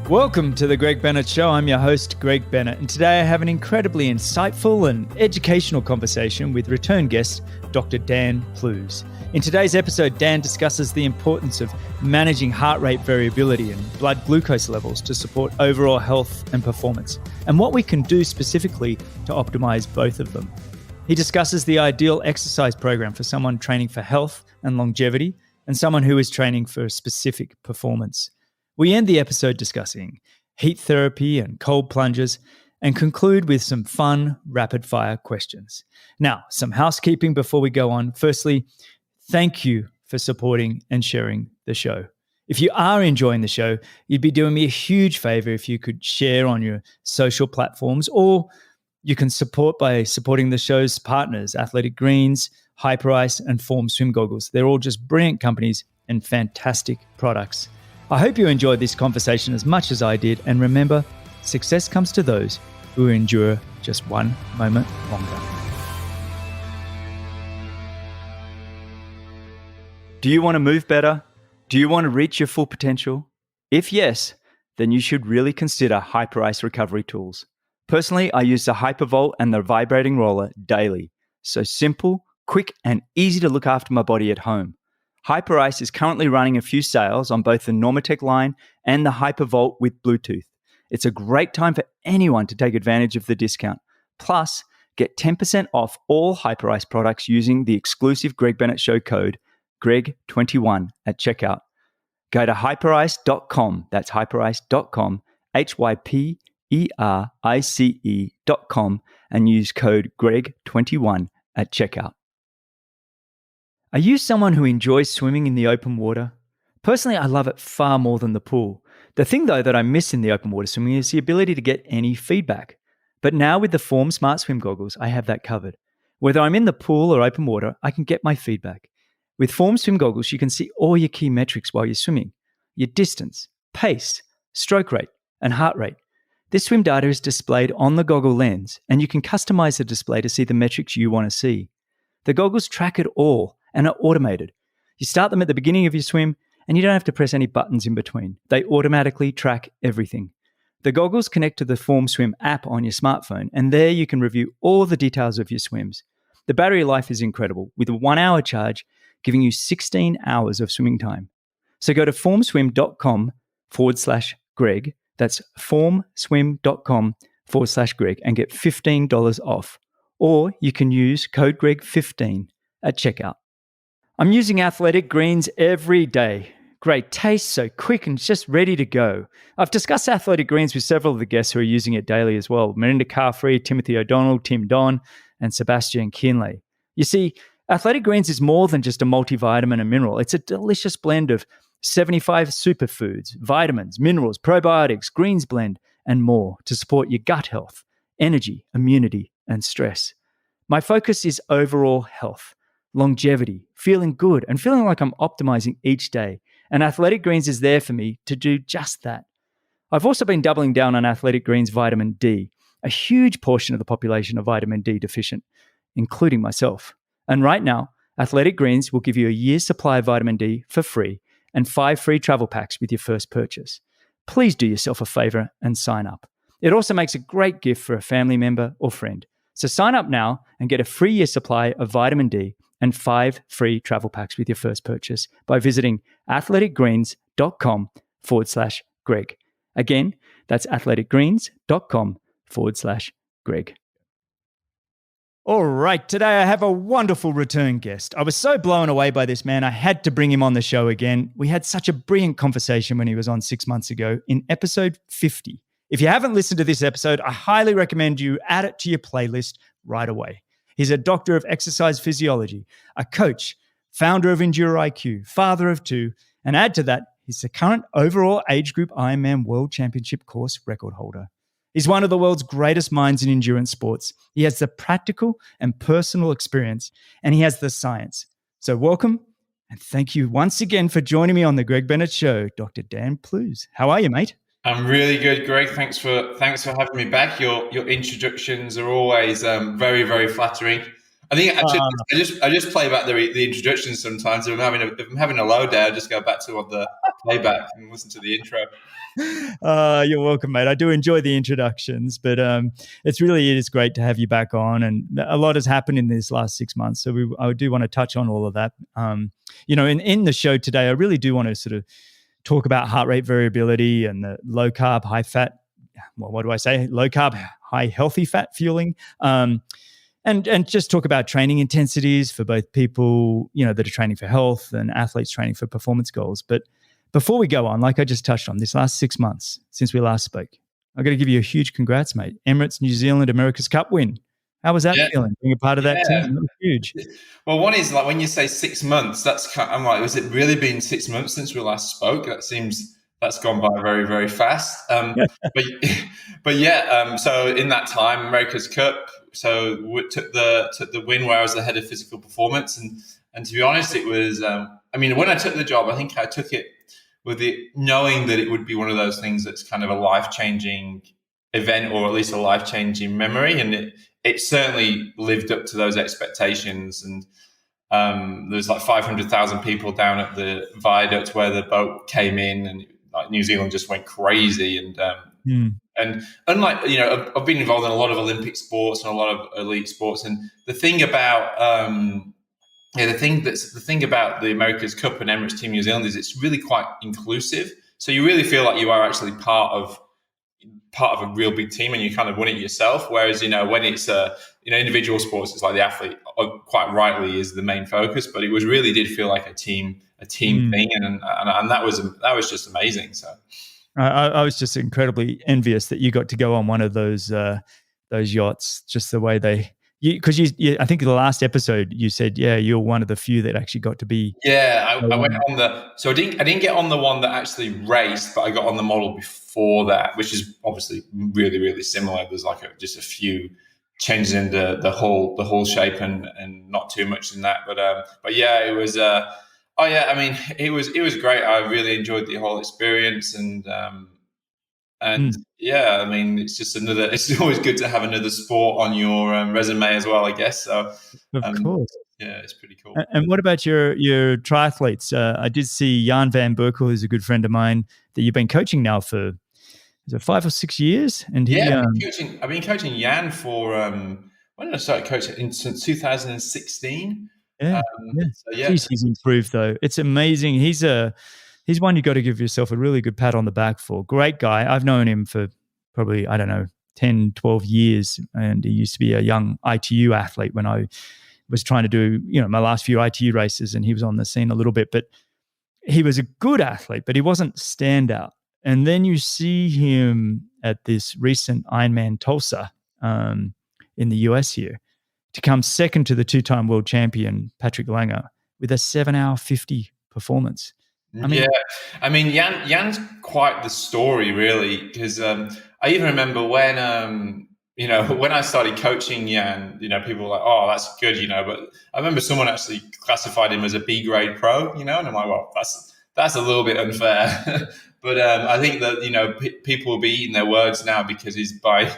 Welcome to the Greg Bennett Show. I'm your host, Greg Bennett, and today I have an incredibly insightful and educational conversation with return guest, Dr. Dan Plews. In today's episode, Dan discusses the importance of managing heart rate variability and blood glucose levels to support overall health and performance, and what we can do specifically to optimize both of them. He discusses the ideal exercise program for someone training for health and longevity, and someone who is training for specific performance. We end the episode discussing heat therapy and cold plunges and conclude with some fun, rapid-fire questions. Now, some housekeeping before we go on. Firstly, thank you for supporting and sharing the show. If you are enjoying the show, you'd be doing me a huge favor if you could share on your social platforms, or you can support by supporting the show's partners, Athletic Greens, Hyperice, and Form Swim Goggles. They're all just brilliant companies and fantastic products. I hope you enjoyed this conversation as much as I did, and remember, success comes to those who endure just one moment longer. Do you want to move better? Do you want to reach your full potential? If yes, then you should really consider Hyperice recovery tools. Personally, I use the Hypervolt and the vibrating roller daily. So simple, quick, and easy to look after my body at home. Hyperice is currently running a few sales on both the Normatec line and the Hypervolt with Bluetooth. It's a great time for anyone to take advantage of the discount. Plus, get 10% off all Hyperice products using the exclusive Greg Bennett Show code, GREG21 at checkout. Go to hyperice.com, that's hyperice.com, hyperice.com, and use code GREG21 at checkout. Are you someone who enjoys swimming in the open water? Personally, I love it far more than the pool. The thing, though, that I miss in the open water swimming is the ability to get any feedback. But now with the Form Smart Swim Goggles, I have that covered. Whether I'm in the pool or open water, I can get my feedback. With Form Swim Goggles, you can see all your key metrics while you're swimming: your distance, pace, stroke rate, and heart rate. This swim data is displayed on the goggle lens, and you can customize the display to see the metrics you want to see. The goggles track it all and are automated. You start them at the beginning of your swim, and you don't have to press any buttons in between. They automatically track everything. The goggles connect to the Form Swim app on your smartphone, and there you can review all the details of your swims. The battery life is incredible, with a 1-hour charge giving you 16 hours of swimming time. So go to formswim.com/Greg, that's formswim.com/Greg, and get $15 off. Or you can use code GREG15 at checkout. I'm using Athletic Greens every day. Great taste, so quick and just ready to go. I've discussed Athletic Greens with several of the guests who are using it daily as well: Melinda Carfree, Timothy O'Donnell, Tim Don, and Sebastian Kinley. You see, Athletic Greens is more than just a multivitamin and mineral. It's a delicious blend of 75 superfoods, vitamins, minerals, probiotics, greens blend, and more to support your gut health, energy, immunity, and stress. My focus is overall health, longevity, feeling good, and feeling like I'm optimizing each day. And Athletic Greens is there for me to do just that. I've also been doubling down on Athletic Greens vitamin D. A huge portion of the population are vitamin D deficient, including myself. And right now, Athletic Greens will give you a year's supply of vitamin D for free and 5 free travel packs with your first purchase. Please do yourself a favor and sign up. It also makes a great gift for a family member or friend. So sign up now and get a free year supply of vitamin D and 5 free travel packs with your first purchase by visiting athleticgreens.com/Greg. Again, that's athleticgreens.com/Greg. All right, today I have a wonderful return guest. I was so blown away by this man, I had to bring him on the show again. We had such a brilliant conversation when he was on 6 months ago in episode 50. If you haven't listened to this episode, I highly recommend you add it to your playlist right away. He's a doctor of exercise physiology, a coach, founder of Endure IQ, father of 2, and add to that, he's the current overall age group Ironman World Championship course record holder. He's one of the world's greatest minds in endurance sports. He has the practical and personal experience, and he has the science. So welcome, and thank you once again for joining me on the Greg Bennett Show, Dr. Dan Plews. How are you, mate? I'm really good, Greg. Thanks for having me back. Your introductions are always very, very flattering. I think actually, Uh, I just play back the introductions sometimes. If I'm having a low day, I just go back to what the playback and listen to the intro. You're welcome, mate. I do enjoy the introductions, but it is great to have you back on. And a lot has happened in this last 6 months, so I do want to touch on all of that. In the show today, I really do want to sort of talk about heart rate variability and the low carb, high fat. Well, what do I say? Low carb, high healthy fat fueling. And just talk about training intensities for both people, that are training for health and athletes training for performance goals. But before we go on, like I just touched on, this last 6 months since we last spoke, I've got to give you a huge congrats, mate. Emirates New Zealand America's Cup win. How was that feeling? Being a part of that team? That was huge. Well, one is like when you say 6 months, I'm like, was it really been 6 months since we last spoke? That's gone by very, very fast. But yeah, so in that time, America's Cup, so we took the win where I was the head of physical performance, and to be honest, it was. When I took the job, I think I took it with it knowing that it would be one of those things that's kind of a life-changing event, or at least a life-changing memory, and it certainly lived up to those expectations. And there's like 500,000 people down at the viaduct where the boat came in, and like New Zealand just went crazy. And unlike, I've been involved in a lot of Olympic sports and a lot of elite sports, and the thing about the thing about the America's Cup and Emirates Team New Zealand is it's really quite inclusive. So you really feel like you are actually part of a real big team, and you kind of win it yourself. Whereas, when it's individual sports, it's like the athlete quite rightly is the main focus, but it really did feel like a team thing. And that was just amazing. So I was just incredibly envious that you got to go on one of those yachts, just the way because I think in the last episode you said, you're one of the few that actually got to be. Yeah, I went on I didn't get on the one that actually raced, but I got on the model before that, which is obviously really, really similar. There's like just a few changes in the whole shape and not too much in that. But yeah, it was. It was great. I really enjoyed the whole experience, and it's just another. It's always good to have another sport on your resume as well, I guess. So, of course, yeah, it's pretty cool. And what about your triathletes? I did see Jan van Berkel, who's a good friend of mine, that you've been coaching now for 5 or 6 years, and I've been coaching Jan for when did I start coaching? Since 2016. Jeez, he's improved though. It's amazing. He's one you got to give yourself a really good pat on the back for. Great guy. I've known him for probably, 10, 12 years, and he used to be a young ITU athlete when I was trying to do, my last few ITU races, and he was on the scene a little bit, but he was a good athlete, but he wasn't standout. And then you see him at this recent Ironman Tulsa in the US here, to come second to the two-time world champion, Patrick Langer, with a 7-hour 50 performance. Jan's quite the story, really, because I even remember when I started coaching Jan, people were like, oh, that's good, but I remember someone actually classified him as a B grade pro, and I'm like, well, that's a little bit unfair. But I think that, people will be eating their words now, because I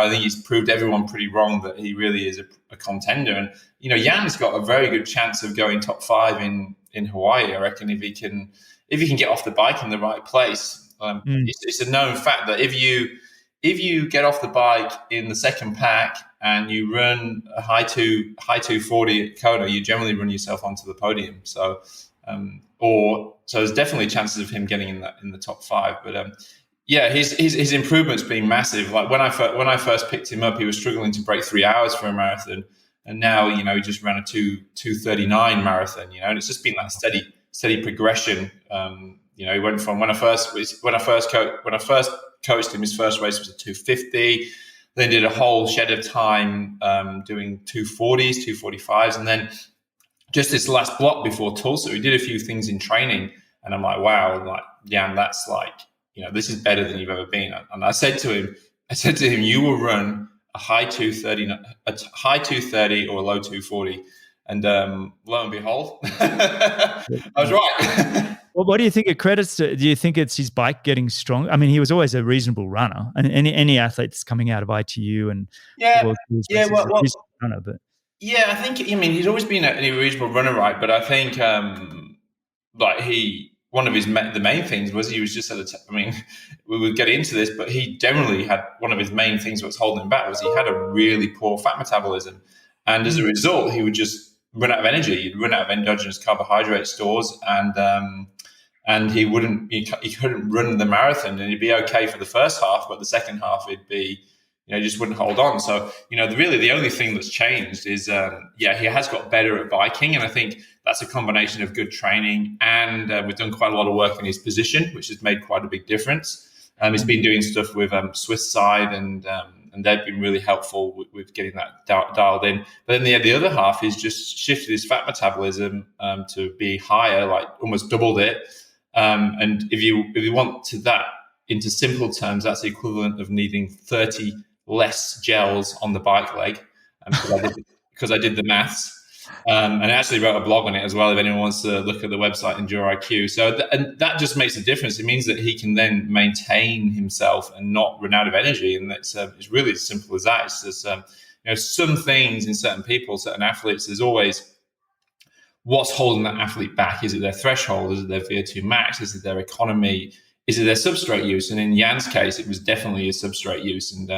think he's proved everyone pretty wrong that he really is a contender. And, Jan's got a very good chance of going top 5 in Hawaii, I reckon, if he can get off the bike in the right place. It's a known fact that if you get off the bike in the second pack and you run a high 240 at Kona, you generally run yourself onto the podium. So there's definitely chances of him getting in the top 5. But his improvement's been massive. Like when I first picked him up, he was struggling to break 3 hours for a marathon, and now he just ran a 2:39 marathon. And it's just been that steady progression. He went from when I first coached him, his first race was a 250. Then did a whole shed of time doing 240s, 245s, and then just this last block before Tulsa, we did a few things in training, and I'm like, wow, like, Jan, that's like, this is better than you've ever been. And I said to him, you will run a high 230 or a low 240. And lo and behold, I was right. Well, what do you think it credits to? Do you think it's his bike getting strong? I mean, he was always a reasonable runner, and any athlete that's coming out of ITU and runner, but Yeah, I think. I mean, he's always been an reasonable runner, right? But I think, like one of the main things was he was just at I mean, we would get into this, but he generally had one of his main things that was holding him back was he had a really poor fat metabolism, and as a result, he would just run out of energy. He'd run out of endogenous carbohydrate stores, and he couldn't run the marathon, and he'd be okay for the first half, but the second half he'd be, he just wouldn't hold on. So, really the only thing that's changed is, he has got better at biking. And I think that's a combination of good training. And we've done quite a lot of work in his position, which has made quite a big difference. He's been doing stuff with Swiss side, and they've been really helpful with getting that dialed in. But then the other half is just shifted his fat metabolism to be higher, like almost doubled it. And if you want to that into simple terms, that's the equivalent of needing 30 less gels on the bike leg, because I did the maths, and I actually wrote a blog on it as well if anyone wants to look at the website Endure IQ. So and that just makes a difference. It means that he can then maintain himself and not run out of energy, and it's really as simple as that. It's just, some things in certain people, certain athletes, there's always what's holding that athlete back. Is it their threshold? Is it their VO2 max? Is it their economy? Is it their substrate use? And in Jan's case, it was definitely his substrate use. And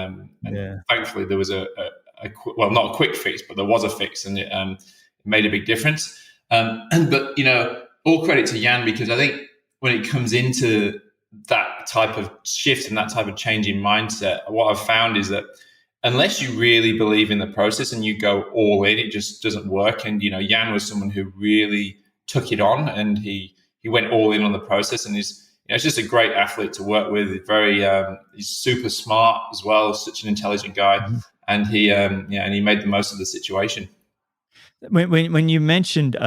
thankfully, there was not a quick fix, but there was a fix, and it made a big difference. But all credit to Jan, because I think when it comes into that type of shift and that type of change in mindset, what I've found is that unless you really believe in the process and you go all in, it just doesn't work. And Jan was someone who really took it on, and he went all in on the process, and he's just a great athlete to work with. He's super smart as well, such an intelligent guy, and he made the most of the situation. When you mentioned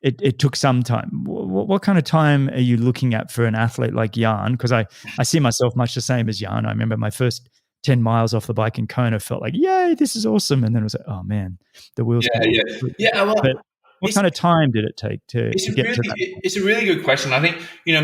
it took some time, what kind of time are you looking at for an athlete like Jan? Because I see myself much the same as Jan. I remember my first 10 miles off the bike in Kona felt like, yay, this is awesome. And then it was like, oh man, the wheels. Yeah. Well, what kind of time did it take to get to that? It's a really good question. I think,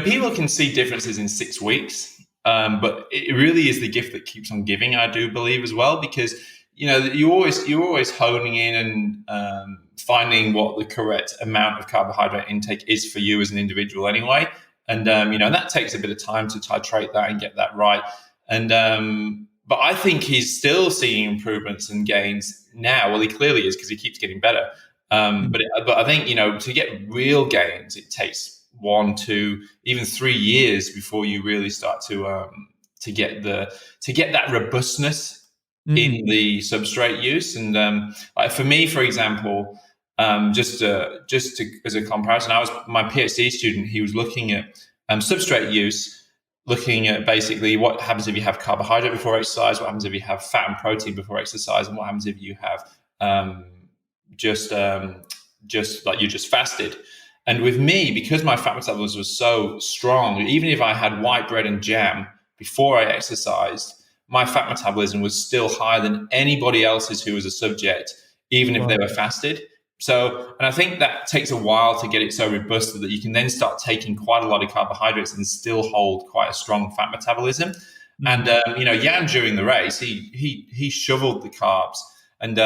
people can see differences in 6 weeks, but it really is the gift that keeps on giving, I do believe as well, because, you're always honing in and finding what the correct amount of carbohydrate intake is for you as an individual anyway. And, that takes a bit of time to titrate that and get that right. And, but I think he's still seeing improvements and gains now. Well, he clearly is, because he keeps getting better. But I think, to get real gains, it takes 1, 2, even 3 years before you really start to get that robustness in the substrate use. And for me, for example, just as a comparison, my PhD student. He was looking at substrate use, looking at basically what happens if you have carbohydrate before exercise, what happens if you have fat and protein before exercise, and what happens if you have just like you just fasted. And with me, because my fat metabolism was so strong, even if I had white bread and jam before I exercised, my fat metabolism was still higher than anybody else's who was a subject, even if they were fasted. So, and I think that takes a while to get it so robust that you can then start taking quite a lot of carbohydrates and still hold quite a strong fat metabolism. And Jan, during the race, he shoveled the carbs, and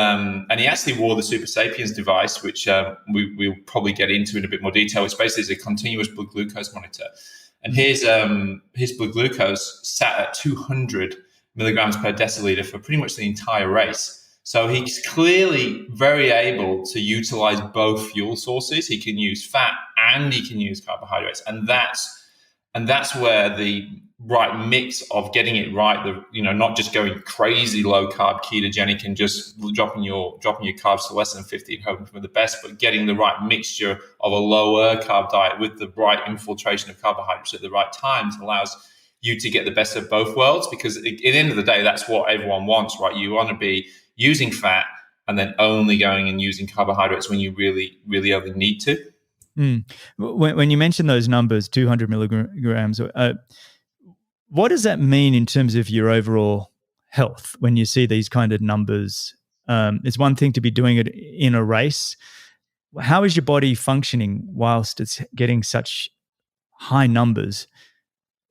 he actually wore the Super Sapiens device, which we'll probably get into in a bit more detail. Which basically is a continuous blood glucose monitor, and his blood glucose sat at 200 milligrams per deciliter for pretty much the entire race. So he's clearly very able to utilize both fuel sources. He can use fat and he can use carbohydrates, and that's where the right mix of getting it right, not just going crazy low carb ketogenic and just dropping your carbs to less than 50 and hoping for the best, but getting the right mixture of a lower carb diet with the right infiltration of carbohydrates at the right times allows you to get the best of both worlds. Because at the end of the day, that's what everyone wants, right? You want to be using fat and then only going and using carbohydrates when you really, really only need to. When you mention those numbers, 200 milligrams, what does that mean in terms of your overall health when you see these kind of numbers? It's one thing to be doing it in a race. How is your body functioning whilst it's getting such high numbers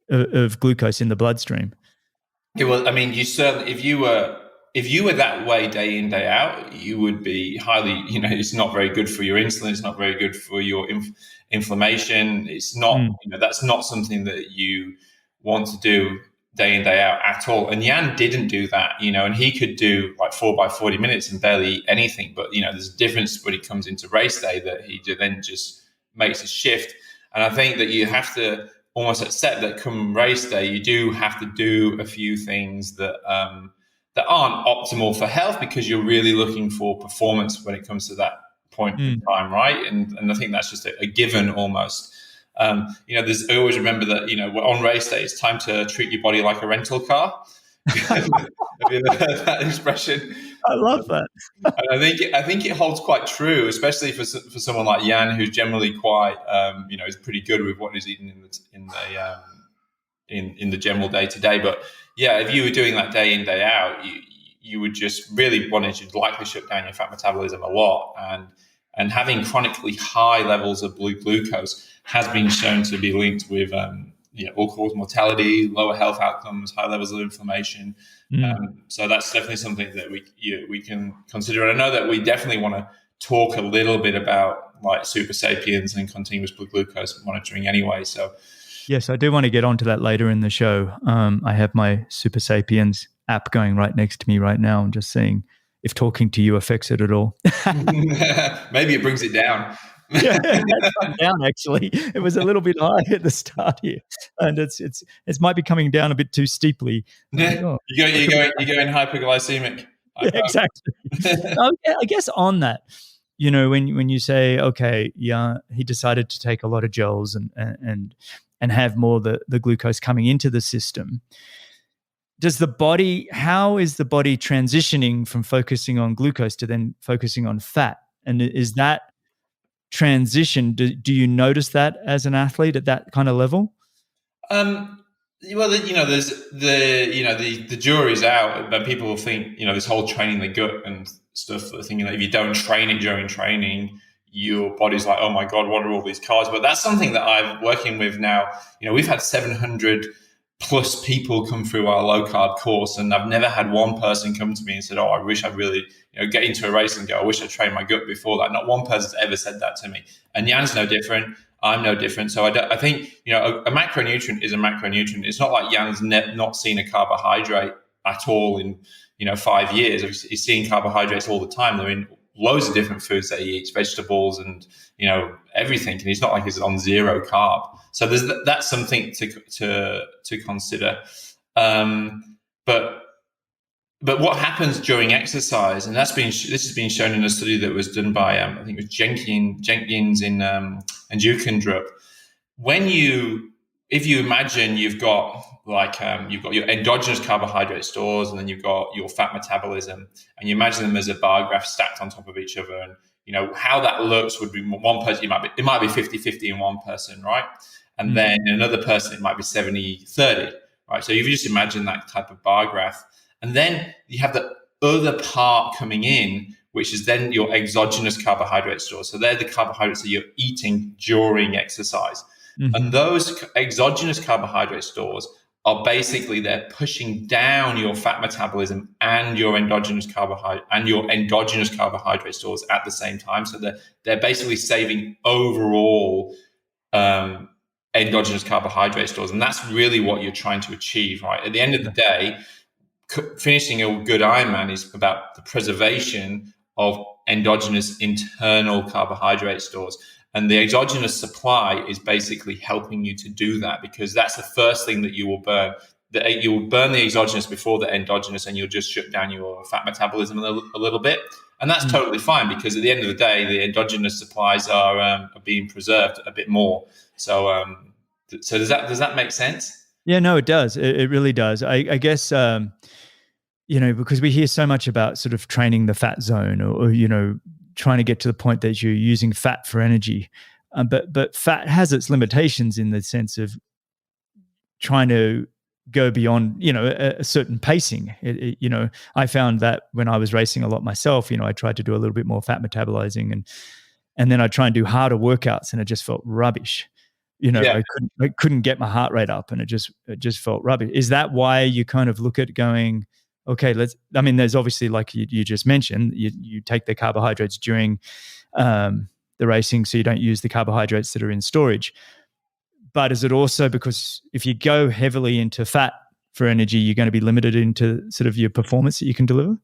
of glucose in the bloodstream? Yeah, well, I mean, you certainly, if you were if you were that way day in, day out, you would be highly, it's not very good for your insulin. It's not very good for your inflammation. It's not, that's not something that you want to do day in, day out at all. And Jan didn't do that, and he could do like 4 by 40 minutes and barely eat anything. But, there's a difference when it comes into race day that he then just makes a shift. And I think that you have to almost accept that come race day, you do have to do a few things that aren't optimal for health, because you're really looking for performance when it comes to that point in time, right? And I think that's just a given almost. I always remember that, on race day, it's time to treat your body like a rental car. Have you ever heard that expression? I love that. And I think it holds quite true, especially for someone like Jan, who's generally quite, is pretty good with what he's eating in the general day to day. But yeah, if you were doing that day in, day out, you would just really want to likely shut down your fat metabolism a lot. And having chronically high levels of blue glucose has been shown to be linked with all-cause mortality, lower health outcomes, high levels of inflammation. So that's definitely something that we can consider. And I know that we definitely want to talk a little bit about like super sapiens and continuous blood glucose monitoring anyway. So yes, I do want to get onto that later in the show. I have my Super Sapiens app going right next to me right now. I'm just seeing if talking to you affects it at all. Maybe it brings it down. Yeah, it's come down actually. It was a little bit high at the start here, and it might be coming down a bit too steeply. Yeah, you're going hyperglycemic. Yeah, exactly. I guess on that, when you say, okay, yeah, he decided to take a lot of gels and have more the glucose coming into the system. How is the body transitioning from focusing on glucose to then focusing on fat? And is that transition, do you notice that as an athlete at that kind of level? Well, there's the jury's out, but people think, this whole training the gut and stuff, thinking that if you don't train it during training, your body's like, oh my God, what are all these carbs? But that's something that I'm working with now. We've had 700 plus people come through our low carb course, and I've never had one person come to me and said, oh, I wish I really, get into a race and go, I wish I trained my gut before that. Not one person's ever said that to me. And Jan's no different. I'm no different. So I think, a macronutrient is a macronutrient. It's not like Jan's not seen a carbohydrate at all in, 5 years. He's seeing carbohydrates all the time. They're in loads of different foods that he eats, vegetables and, everything. And he's not like he's on zero carb. So that's something to consider. But what happens during exercise, and this has been shown in a study that was done by I think it was Jenkins and Jukendrup. If you imagine you've got your endogenous carbohydrate stores, and then you've got your fat metabolism, and you imagine them as a bar graph stacked on top of each other, and how that looks would be one person, it might be 50-50 in one person, right? And then another person, it might be 70-30, right? So if you just imagine that type of bar graph, and then you have the other part coming in, which is then your exogenous carbohydrate stores. So they're the carbohydrates that you're eating during exercise. Mm-hmm. And those exogenous carbohydrate stores are basically, they're pushing down your fat metabolism and your endogenous carbohydrate stores at the same time. So they're basically saving overall endogenous carbohydrate stores. And that's really what you're trying to achieve, right? At the end of the day, finishing a good Ironman is about the preservation of endogenous internal carbohydrate stores. And the exogenous supply is basically helping you to do that, because that's the first thing that you will burn. You will burn the exogenous before the endogenous, and you'll just shut down your fat metabolism a little bit. And that's totally fine, because at the end of the day, the endogenous supplies are being preserved a bit more. So does that make sense? Yeah, no, it does. It really does. I guess, because we hear so much about sort of training the fat zone or trying to get to the point that you're using fat for energy. But fat has its limitations in the sense of trying to go beyond, a certain pacing. I found that when I was racing a lot myself, I tried to do a little bit more fat metabolizing and then I try and do harder workouts and it just felt rubbish. I couldn't get my heart rate up and it just felt rubbish. Is that why you kind of look at going, okay, there's obviously, like you just mentioned, you take the carbohydrates during the racing, so you don't use the carbohydrates that are in storage. But is it also because if you go heavily into fat for energy, you're going to be limited into sort of your performance that you can deliver?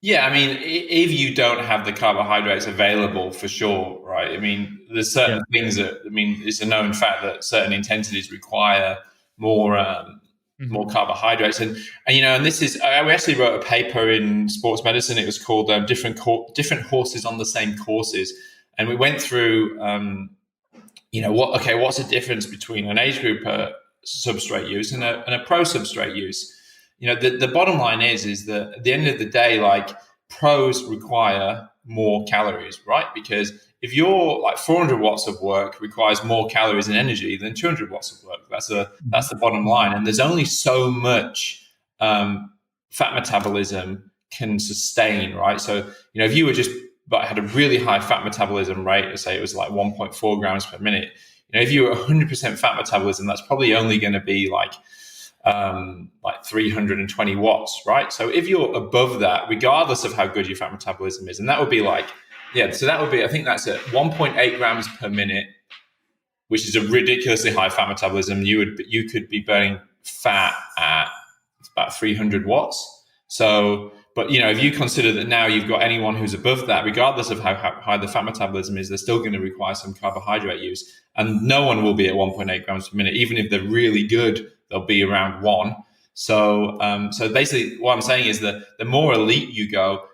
Yeah, I mean, if you don't have the carbohydrates available, for sure, right? I mean, there's certain things that, I mean, it's a known fact that certain intensities require more more carbohydrates, and and this is, we actually wrote a paper in Sports Medicine. It was called different horses on the same courses, and we went through what's the difference between an age group substrate use and a pro substrate use. The bottom line is that at the end of the day, like, pros require more calories, right? Because if you're like 400 watts of work requires more calories and energy than 200 watts of work. That's the bottom line. And there's only so much fat metabolism can sustain, right? So, if you were just, but had a really high fat metabolism rate, let's say it was like 1.4 grams per minute, if you were 100% fat metabolism, that's probably only going to be like 320 watts, right? So if you're above that, regardless of how good your fat metabolism is, and that would be like, so that would be, I think that's at 1.8 grams per minute, which is a ridiculously high fat metabolism. You could be burning fat at about 300 watts. So, but if you consider that now you've got anyone who's above that, regardless of how high the fat metabolism is, they're still going to require some carbohydrate use, and no one will be at 1.8 grams per minute. Even if they're really good, they'll be around 1. So basically, what I'm saying is that the more elite you go,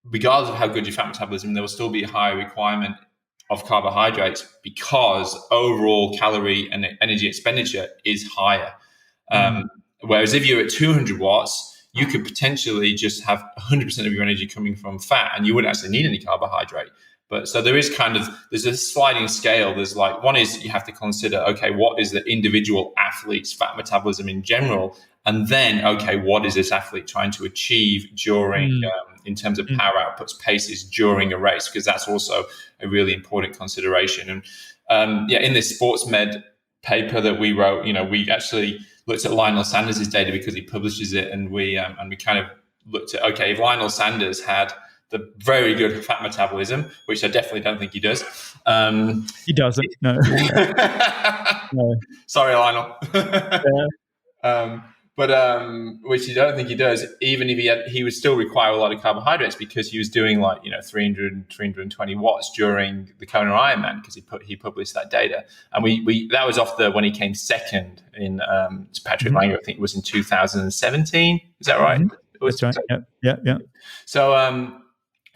regardless of how good your fat metabolism, there will still be a higher requirement of carbohydrates because overall calorie and energy expenditure is higher. Whereas if you're at 200 watts, you could potentially just have 100% of your energy coming from fat, and you wouldn't actually need any carbohydrate. But so there's a sliding scale. There's like, one is you have to consider, okay, what is the individual athlete's fat metabolism in general? And then, okay, what is this athlete trying to achieve during, in terms of power outputs, paces during a race? Because that's also a really important consideration. And in this sports med paper that we wrote, we actually looked at Lionel Sanders' data because he publishes it, and we kind of looked at, okay, if Lionel Sanders had the very good fat metabolism, which I definitely don't think he does. He doesn't, no. No. Sorry, Lionel. But which I don't think he does. Even if he would still require a lot of carbohydrates because he was doing 320 watts during the Kona Ironman, because he published that data, and we that was off when he came second in Patrick Langer. I think it was in 2017. Is that right? That's right. Yeah. So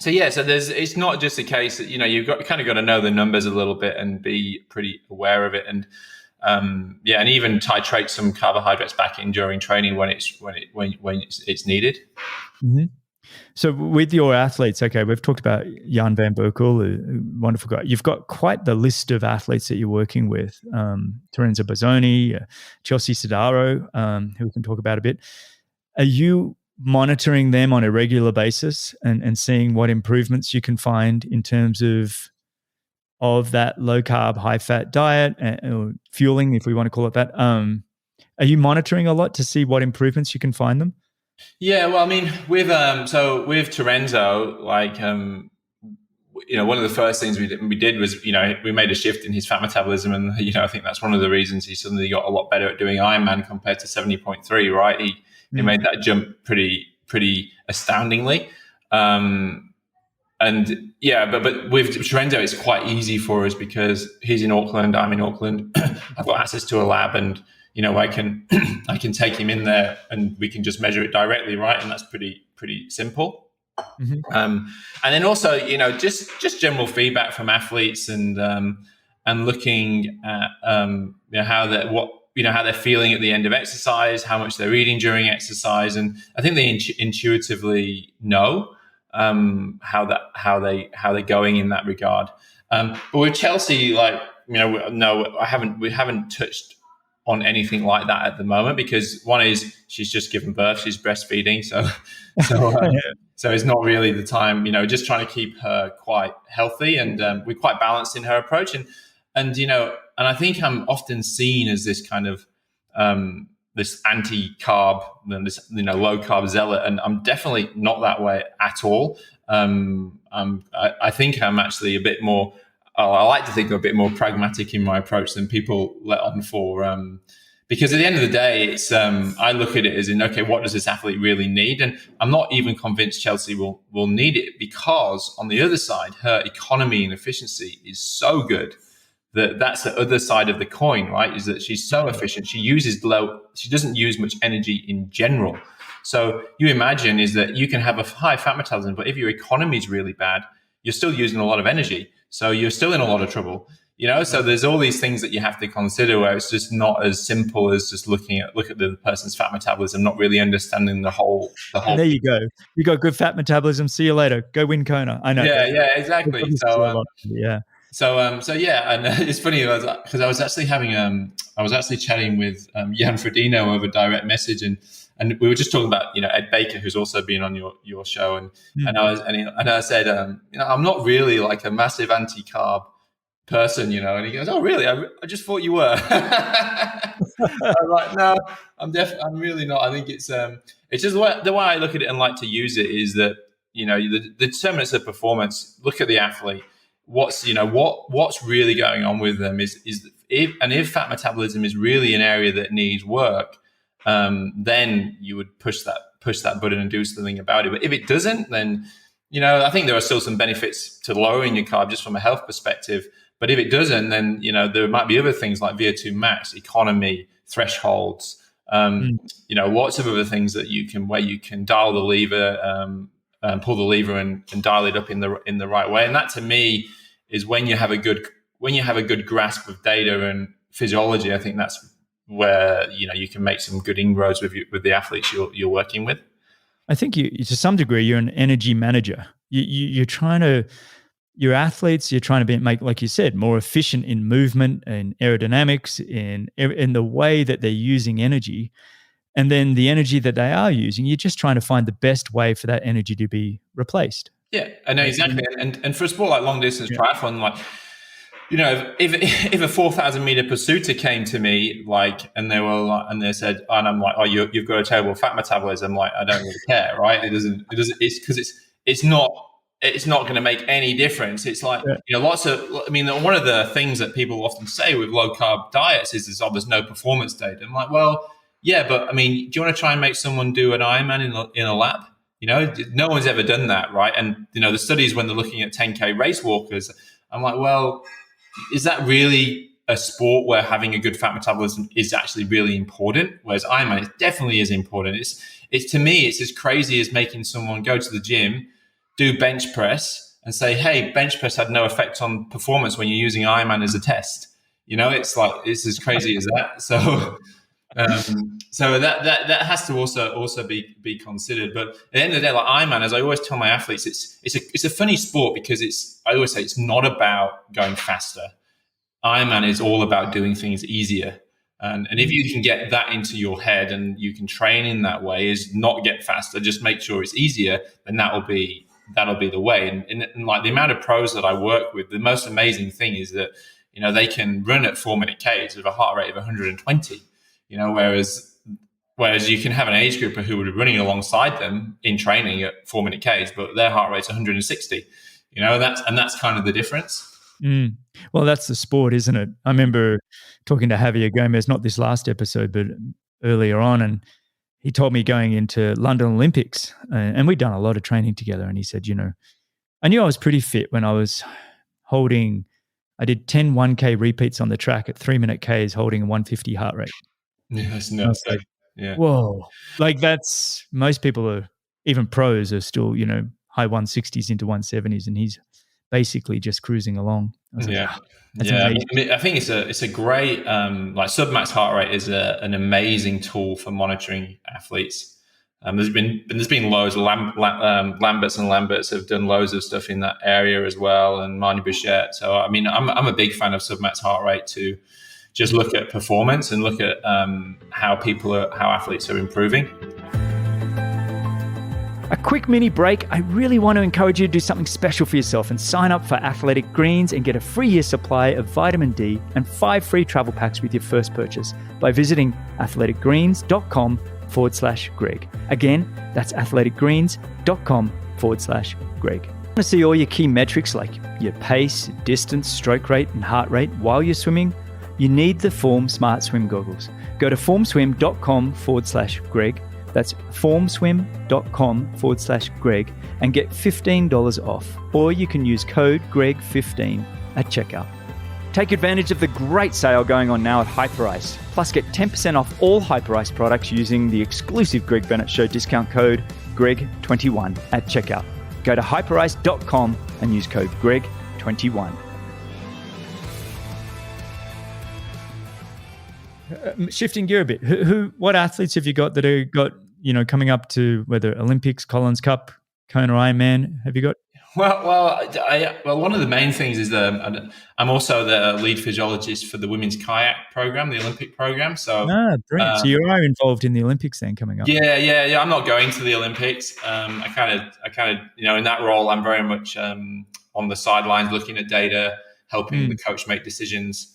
it's not just a case that you've got to know the numbers a little bit and be pretty aware of it, and and even titrate some carbohydrates back in during training when it's needed. Mm-hmm. So with your athletes, okay, we've talked about Jan van Berkel, a wonderful guy. You've got quite the list of athletes that you're working with. Terenzo Bozzoni, Chelsea Sodaro, who we can talk about a bit. Are you monitoring them on a regular basis and seeing what improvements you can find in terms of that low carb, high fat diet, or fueling, if we want to call it that? Are you monitoring a lot to see what improvements you can find them? Yeah, well, I mean, with Terenzo, one of the first things we did was, we made a shift in his fat metabolism, and I think that's one of the reasons he suddenly got a lot better at doing Ironman compared to 70.3. Right, he made that jump pretty astoundingly. But with Terenzo, it's quite easy for us because he's in Auckland, I'm in Auckland. I've got access to a lab, and I can take him in there, and we can just measure it directly, right? And that's pretty simple. Mm-hmm. And then also, just general feedback from athletes, and looking at how they're feeling at the end of exercise, how much they're eating during exercise, and I think they intuitively know how they're going in that regard. But with Chelsea, no, we haven't touched on anything like that at the moment, because one is she's just given birth, she's breastfeeding, so it's not really the time. Just trying to keep her quite healthy, and we're quite balanced in her approach, and I think I'm often seen as this kind of this anti-carb, this low carb zealot, and I'm definitely not that way at all. I think I'm actually a bit more. I like to think I'm a bit more pragmatic in my approach than people let on for. Because at the end of the day, it's I look at it as in, okay, what does this athlete really need? And I'm not even convinced Chelsea will need it, because on the other side, her economy and efficiency is so good that's the other side of the coin, right? Is that she's so efficient. She doesn't use much energy in general. So you imagine is that you can have a high fat metabolism, but if your economy is really bad, you're still using a lot of energy. So you're still in a lot of trouble. So there's all these things that you have to consider, where it's just not as simple as just look at the person's fat metabolism, not really understanding the whole. And there you go. You got good fat metabolism. See you later. Go win Kona. I know. Yeah, exactly. So yeah. So yeah, and it's funny because I was actually chatting with Jan Frodeno over direct message, and we were just talking about Ed Baker, who's also been on your show, and I said I'm not really like a massive anti-carb person, and he goes, oh really? I just thought you were. I was like, no, I'm really not. I think it's just the way I look at it and like to use it is that the determinants of performance. Look at the athlete. What's really going on with them is if fat metabolism is really an area that needs work, then you would push that button and do something about it. But if it doesn't, then I think there are still some benefits to lowering your carb just from a health perspective. But if it doesn't, then there might be other things like VO2 max, economy, thresholds, lots of other things that you can dial the lever, pull the lever and dial it up in the right way. And that to me is when you have a good grasp of data and physiology. I think that's where you can make some good inroads with the athletes you're working with. I think to some degree you're an energy manager. You're trying to. Your athletes, you're trying to make, like you said, more efficient in movement and aerodynamics, in the way that they're using energy. And then the energy that they are using, you're just trying to find the best way for that energy to be replaced. Yeah, I know exactly. And for a sport like long distance triathlon, like if a 4,000 meter pursuiter came to me and they said, and I'm like, oh, you've got a terrible fat metabolism, like I don't really care, right? It doesn't. It's because it's not going to make any difference. It's like, one of the things that people often say with low carb diets is there's no performance data. I'm like, well, yeah, but do you want to try and make someone do an Ironman in a lap? No one's ever done that, right? And, the studies when they're looking at 10K race walkers, I'm like, well, is that really a sport where having a good fat metabolism is actually really important? Whereas Ironman, it definitely is important. It's to me, it's as crazy as making someone go to the gym, do bench press and say, hey, bench press had no effect on performance when you're using Ironman as a test. It's as crazy as that. So that has to also be considered. But at the end of the day, like Ironman, as I always tell my athletes, it's a funny sport because I always say it's not about going faster. Ironman is all about doing things easier. And if you can get that into your head and you can train in that way, is not get faster, just make sure it's easier, then that'll be the way. And like the amount of pros that I work with, the most amazing thing is that, they can run at 4-minute Ks with a heart rate of 120, whereas you can have an age grouper who would be running alongside them in training at 4-minute Ks, but their heart rate's 160, that's kind of the difference. Well, that's the sport, isn't it? I remember talking to Javier Gomez, not this last episode, but earlier on, and he told me going into London Olympics, and we'd done a lot of training together, and he said, I knew I was pretty fit when I was I did 10 1K repeats on the track at 3-minute Ks holding a 150 heart rate. Yeah, that's nuts. Like, yeah. Whoa. Like that's, most people are, even pros are still, high 160s into 170s, and he's basically just cruising along. Yeah. I think it's a great submax heart rate is an amazing tool for monitoring athletes. There's been loads of Lamberts and Lamberts have done loads of stuff in that area as well, and Marnie Bouchette. So I'm a big fan of submax heart rate to just look at performance and look at how athletes are improving. A quick mini break. I really want to encourage you to do something special for yourself and sign up for Athletic Greens and get a free year supply of vitamin D and 5 free travel packs with your first purchase by visiting athleticgreens.com/Greg. Again, that's athleticgreens.com/Greg. Want to see all your key metrics like your pace, distance, stroke rate, and heart rate while you're swimming? You need the Form Smart Swim goggles. Go to formswim.com/Greg. That's formswim.com/Greg and get $15 off. Or you can use code GREG15 at checkout. Take advantage of the great sale going on now at Hyperice. Plus get 10% off all Hyperice products using the exclusive Greg Bennett Show discount code GREG21 at checkout. Go to hyperice.com and use code GREG21. Shifting gear a bit, what athletes have you got that are coming up to whether Olympics, Collins Cup, Kona Ironman? Have you got? Well, one of the main things is I'm also the lead physiologist for the women's kayak program, the Olympic program. So, brilliant. So you are involved in the Olympics then coming up. Yeah. I'm not going to the Olympics. I kind of, in that role, I'm very much on the sidelines, looking at data, helping the coach make decisions.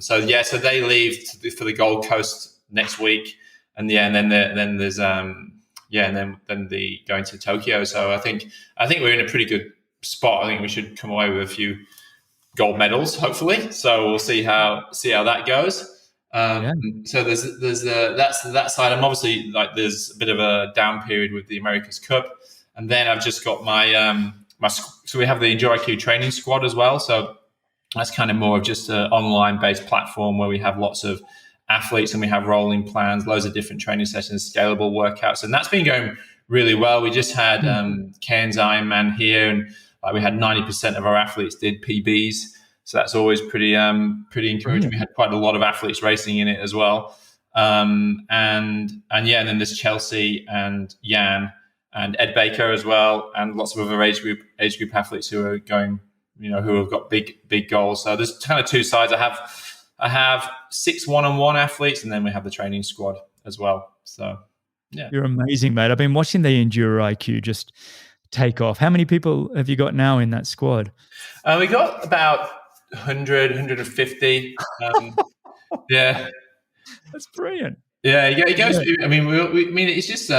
So they leave for the Gold Coast next week, and then there's and then the going to Tokyo. So I think we're in a pretty good spot. I think we should come away with a few gold medals, hopefully. So we'll see how that goes. So there's that's that side. I'm obviously there's a bit of a down period with the America's Cup, and then I've just got my so we have the EndureIQ training squad as well. So that's kind of more of just an online-based platform where we have lots of athletes and we have rolling plans, loads of different training sessions, scalable workouts, and that's been going really well. We just had Cairns Ironman here, and we had 90% of our athletes did PBs, so that's always pretty encouraging. We had quite a lot of athletes racing in it as well, and then there's Chelsea and Jan and Ed Baker as well, and lots of other age group athletes who are going. Who have got big goals. So there's kind of two sides. I have 6 one-on-one athletes, and then we have the training squad as well. So, yeah. You're amazing, mate. I've been watching the EndureIQ just take off. How many people have you got now in that squad? We got about 100, 150. Yeah. That's brilliant. Yeah, it goes. Yeah. I mean, it's just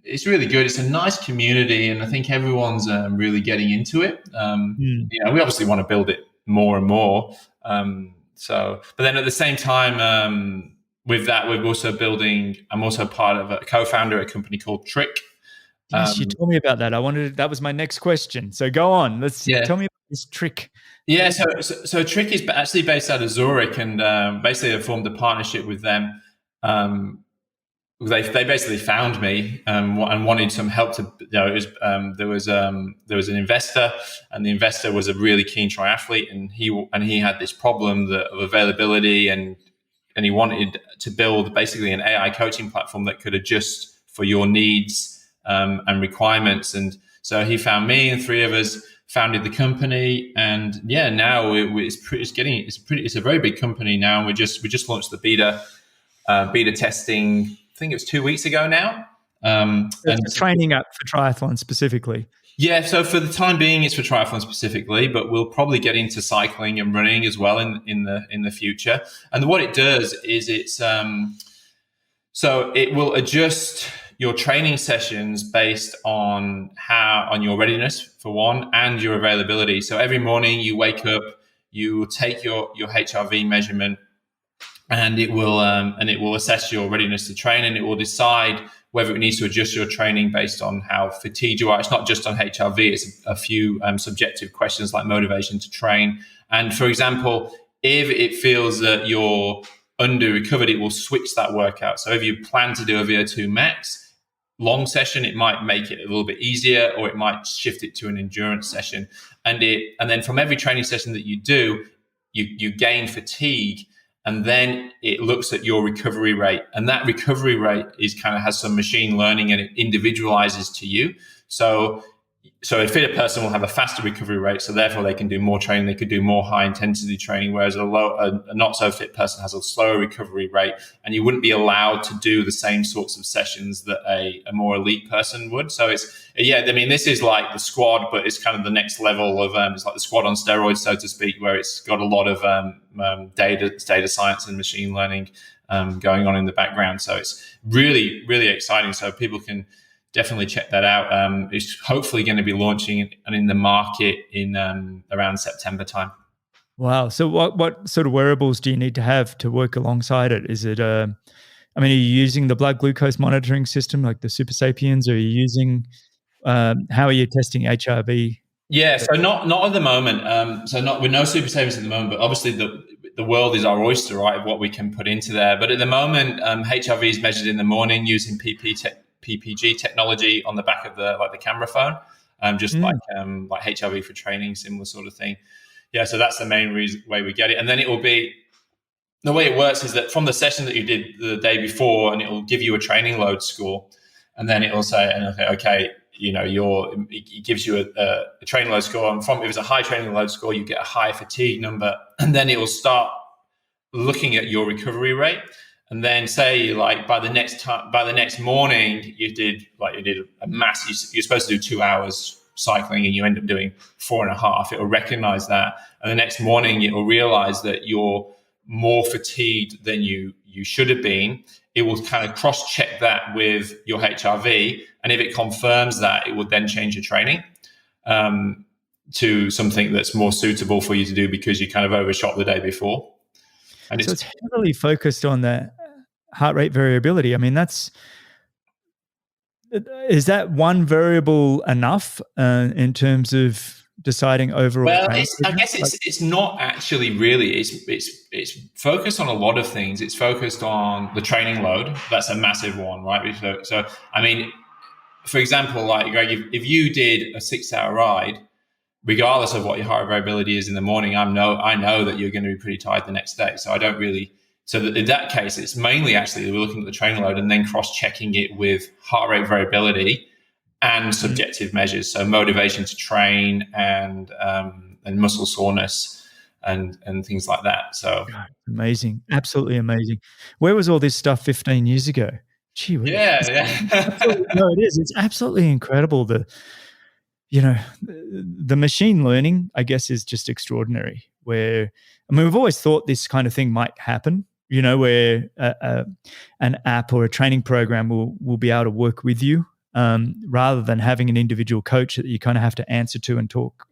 it's really good. It's a nice community, and I think everyone's really getting into it. We obviously want to build it more and more. But then at the same time, with that, we're also building. I'm also part of a co-founder at a company called Trick. Yes, you told me about that. That was my next question. So go on. Tell me about this Trick. Yeah, so Trick is actually based out of Zurich, and basically I formed a partnership with them. They basically found me and wanted some help to. There was an investor, and the investor was a really keen triathlete, and he had this problem of availability, and he wanted to build basically an AI coaching platform that could adjust for your needs and requirements. And so he found me, and 3 of us founded the company. And now it's a very big company now. And we just launched the beta testing. I think it was 2 weeks ago now. And training up for triathlon specifically. Yeah, so for the time being, it's for triathlon specifically, but we'll probably get into cycling and running as well in the future. And what it does is so it will adjust your training sessions based on your readiness for one, and your availability. So every morning you wake up, you take your HRV measurement, and it will assess your readiness to train, and it will decide whether it needs to adjust your training based on how fatigued you are. It's not just on HRV; it's a few subjective questions like motivation to train. And for example, if it feels that you're under recovered, it will switch that workout. So if you plan to do a VO2 max long session, it might make it a little bit easier, or it might shift it to an endurance session. And then from every training session that you do, you gain fatigue. And then it looks at your recovery rate, and that recovery rate has some machine learning, and it individualizes to you. So so a fitter person will have a faster recovery rate, so therefore they can do more training, they could do more high intensity training, whereas a not so fit person has a slower recovery rate, and you wouldn't be allowed to do the same sorts of sessions that a more elite person would. So this is like the squad, but it's kind of the next level of it's like the squad on steroids, so to speak, where it's got a lot of data science and machine learning going on in the background. So it's really, really exciting. So people can definitely check that out. It's hopefully going to be launching and in the market in around September time. Wow. So what sort of wearables do you need to have to work alongside it? Is it, are you using the blood glucose monitoring system like the Super Sapiens? Or are you using, how are you testing HRV? Yeah, so not at the moment. With no Super Sapiens at the moment, but obviously the world is our oyster, right, of what we can put into there. But at the moment, HRV is measured in the morning using PPG technology on the back of the camera phone, like HRV for training, similar sort of thing. Yeah, so that's the main way we get it. And then it will be, the way it works is that from the session that you did the day before, and it will give you a training load score, and then it will say, okay, it gives you a training load score, and if it's a high training load score, you get a high fatigue number, and then it will start looking at your recovery rate. And then say by the next morning you did a mass, you're supposed to do 2 hours cycling and you end up doing 4.5. It will recognize that. And the next morning it will realize that you're more fatigued than you should have been. It will kind of cross check that with your HRV. And if it confirms that, it will then change your training to something that's more suitable for you to do because you kind of overshot the day before. And so it's heavily focused on the heart rate variability. Is that one variable enough in terms of deciding overall? Well, I guess it's not actually really. It's focused on a lot of things. It's focused on the training load. That's a massive one, right? So for example, like Greg, if you did a 6-hour ride, regardless of what your heart variability is in the morning, I know that you're going to be pretty tired the next day. So I don't really. So in that case, it's mainly actually we're looking at the training load and then cross-checking it with heart rate variability and subjective measures. So motivation to train and muscle soreness and things like that. So amazing, absolutely amazing. Where was all this stuff 15 years ago? Gee whiz. Yeah. No, it is. It's absolutely incredible. The machine learning, I guess, is just extraordinary. Where we've always thought this kind of thing might happen. Where an app or a training program will be able to work with you rather than having an individual coach that you kind of have to answer to and talk,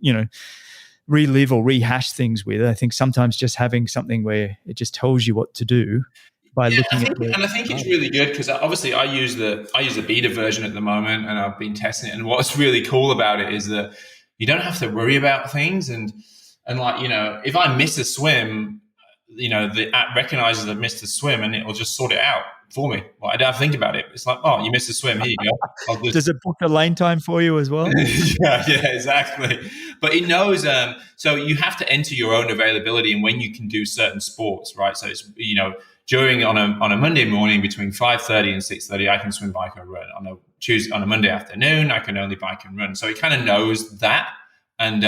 relive or rehash things with. I think sometimes just having something where it just tells you what to do by looking at it. And I think it's really good because obviously I use the beta version at the moment and I've been testing it. And what's really cool about it is that you don't have to worry about things. And if I miss a swim, the app recognizes I've missed a swim and it will just sort it out for me. Well, I don't have to think about it. It's like, oh, you missed a swim. Here you go. Does it book the lane time for you as well? yeah, exactly. But it knows. So you have to enter your own availability and when you can do certain sports, right? So it's during on a Monday morning between 5:30 and 6:30, I can swim, bike, or run. On a Monday afternoon, I can only bike and run. So it kind of knows that, and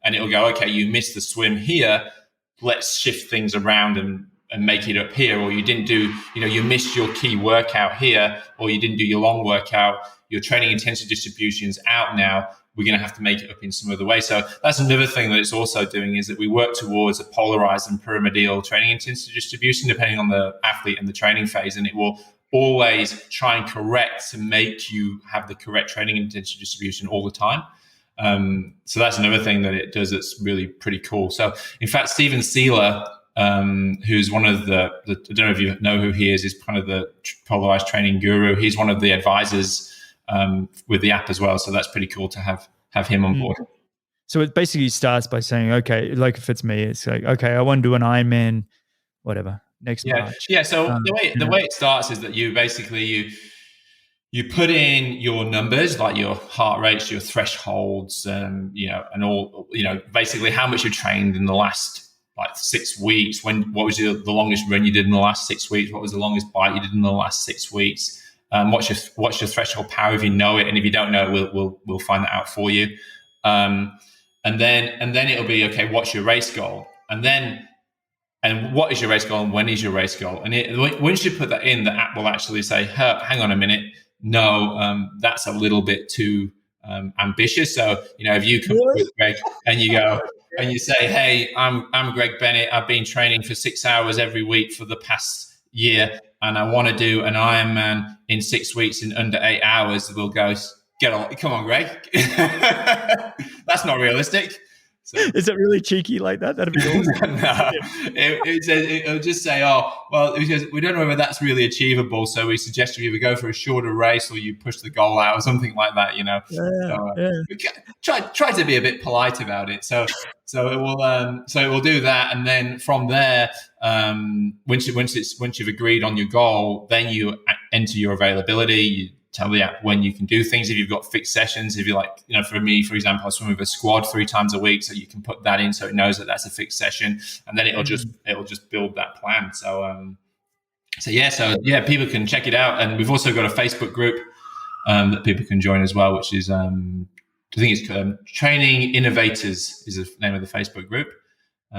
it'll go, okay, you missed the swim here. Let's shift things around and make it up here. Or you didn't do, you missed your key workout here, or you didn't do your long workout. Your training intensity distribution's out now. We're going to have to make it up in some other way. So that's another thing that it's also doing is that we work towards a polarized and pyramidal training intensity distribution, depending on the athlete and the training phase. And it will always try and correct to make you have the correct training intensity distribution all the time. So that's another thing that it does that's really pretty cool. So in fact, Steven Sealer, who's one of I don't know if you know who he is, he's kind of the polarized training guru. He's one of the advisors with the app as well. So that's pretty cool to have him on board. So it basically starts by saying, okay, like if it's me, it's like, okay, I want to do an Ironman, whatever, next March. Yeah. So the way it starts is that you basically you put in your numbers, like your heart rates, your thresholds, and all, basically how much you trained in the last 6 weeks. What was the longest run you did in the last 6 weeks? What was the longest bike you did in the last 6 weeks? What's your threshold power if you know it, and if you don't know it, we'll find that out for you. And then it'll be okay. What's your race goal? And what is your race goal, and when is your race goal? And once you put that in, the app will actually say, hang on a minute, no, that's a little bit too ambitious. So, if you come with Greg and you go and you say, hey, I'm Greg Bennett. I've been training for 6 hours every week for the past year, and I want to do an Ironman in 6 weeks in under 8 hours. We'll go, come on, Greg. That's not realistic. So. Is it really cheeky like that? That'd be awesome. No, it'll just say, we don't know whether that's really achievable, so we suggest you either go for a shorter race or you push the goal out or something like that. Try to be a bit polite about it. So it will do that, and then from there, once you've agreed on your goal, then you enter your availability. You tell the app when you can do things. If you've got fixed sessions, if you're like, for me, for example, I swim with a squad 3 times a week, so you can put that in so it knows that that's a fixed session, and then it'll just build that plan. So people can check it out, and we've also got a Facebook group that people can join as well, which is I think it's Training Innovators is the name of the Facebook group.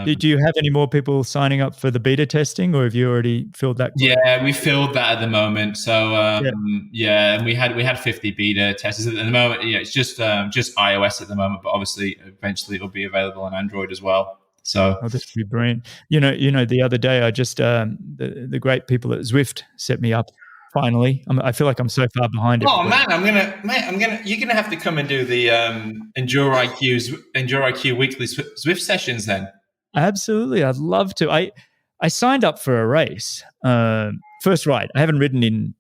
Do you have any more people signing up for the beta testing, or have you already filled that? Yeah, we filled that at the moment. So and we had 50 beta testers at the moment. Yeah, it's just iOS at the moment, but obviously eventually it'll be available on Android as well. So this would be brilliant. The other day I just the great people at Zwift set me up. Finally, I feel like I'm so far behind. Oh man, you're gonna have to come and do the Endure IQ weekly Zwift sessions then. Absolutely, I'd love to. I signed up for a race, first ride. I haven't ridden in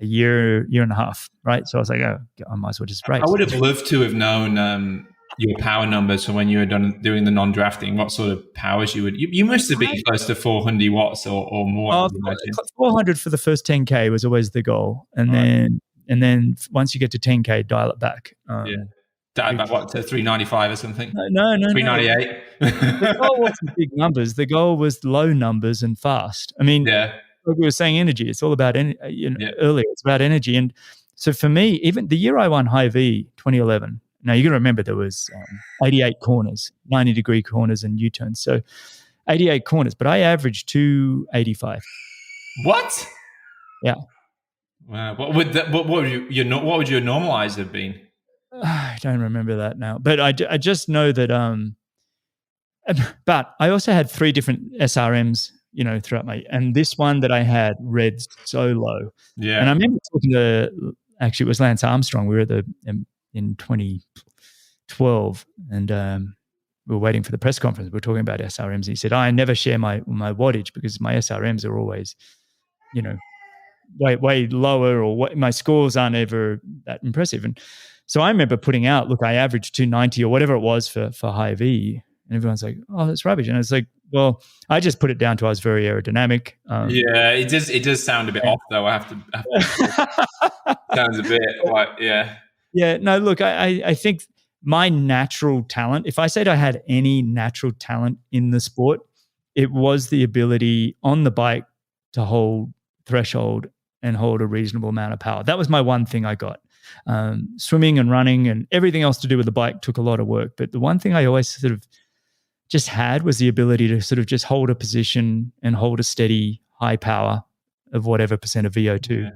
a year and a half, right? So I was like, I might as well just race. I would have loved to have known your power numbers. So when you were doing the non-drafting, what sort of powers you must have been close to 400 watts or more. 400 for the first 10K was always the goal, and then once you get to 10K, dial it back. About what, to 395 or something? No. 398. The goal wasn't big numbers. The goal was low numbers and fast. I mean, like we were saying, energy. It's all about earlier. It's about energy. And so for me, even the year I won High V 2011. Now you got to remember there was 88 corners, 90-degree corners and U-turns. So 88 corners, but I averaged 285. What? Yeah. Wow. What would your normalize have been? I don't remember that now, but I just know that. But I also had 3 different SRMs, throughout and this one that I had read so low. Yeah. And I remember talking to, actually it was Lance Armstrong. We were in 2012, and we were waiting for the press conference. We were talking about SRMs, and he said, I never share my wattage because my SRMs are always, way lower, or my scores aren't ever that impressive. And so I remember putting out, look, I averaged 290 or whatever it was for High V, and everyone's like, oh, that's rubbish. And it's like, well, I just put it down to I was very aerodynamic. It does sound a bit off though. I have to sounds a bit like, yeah. Yeah, no, look, I think my natural talent, if I said I had any natural talent in the sport, it was the ability on the bike to hold threshold and hold a reasonable amount of power. That was my one thing I got. Swimming and running and everything else to do with the bike took a lot of work. But the one thing I always sort of just had was the ability to sort of just hold a position and hold a steady high power of whatever percent of VO2.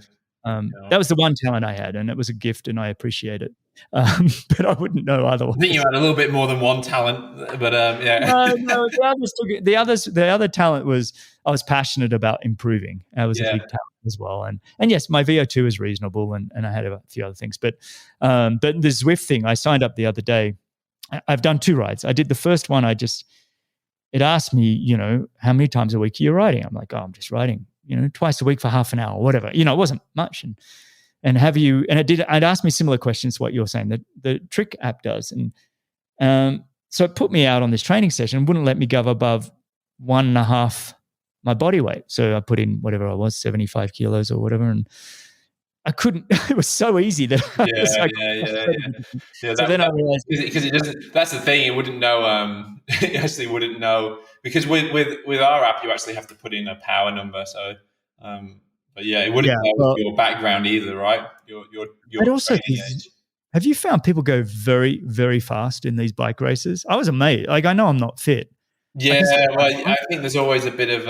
That was the one talent I had, and it was a gift, and I appreciate it. But I wouldn't know otherwise. I think you had a little bit more than one talent, but yeah. No, the other talent was I was passionate about improving. That was a big talent as well, and yes, my VO2 is reasonable, and I had a few other things. But the Zwift thing, I signed up the other day. I've done 2 rides. I did the first one. It asked me, how many times a week are you riding? I'm like, I'm just riding, twice a week for half an hour, or whatever. It wasn't much. And it asked me similar questions to what you're saying that the Trick app does. And so it put me out on this training session, wouldn't let me go above 1.5 my body weight. So I put in whatever I was, 75 kilos or whatever. And I couldn't, it was so easy that So then I realized, because it doesn't, that's the thing, it wouldn't know, it actually wouldn't know, because with our app, you actually have to put in a power number. So, But yeah, it wouldn't Yeah. go with Well, your background either, right? Your but also, training age. have you found people go very, very fast in these bike races? I was amazed. Like, I know I'm not fit. I Yeah, can still well, run I think there's always a bit of.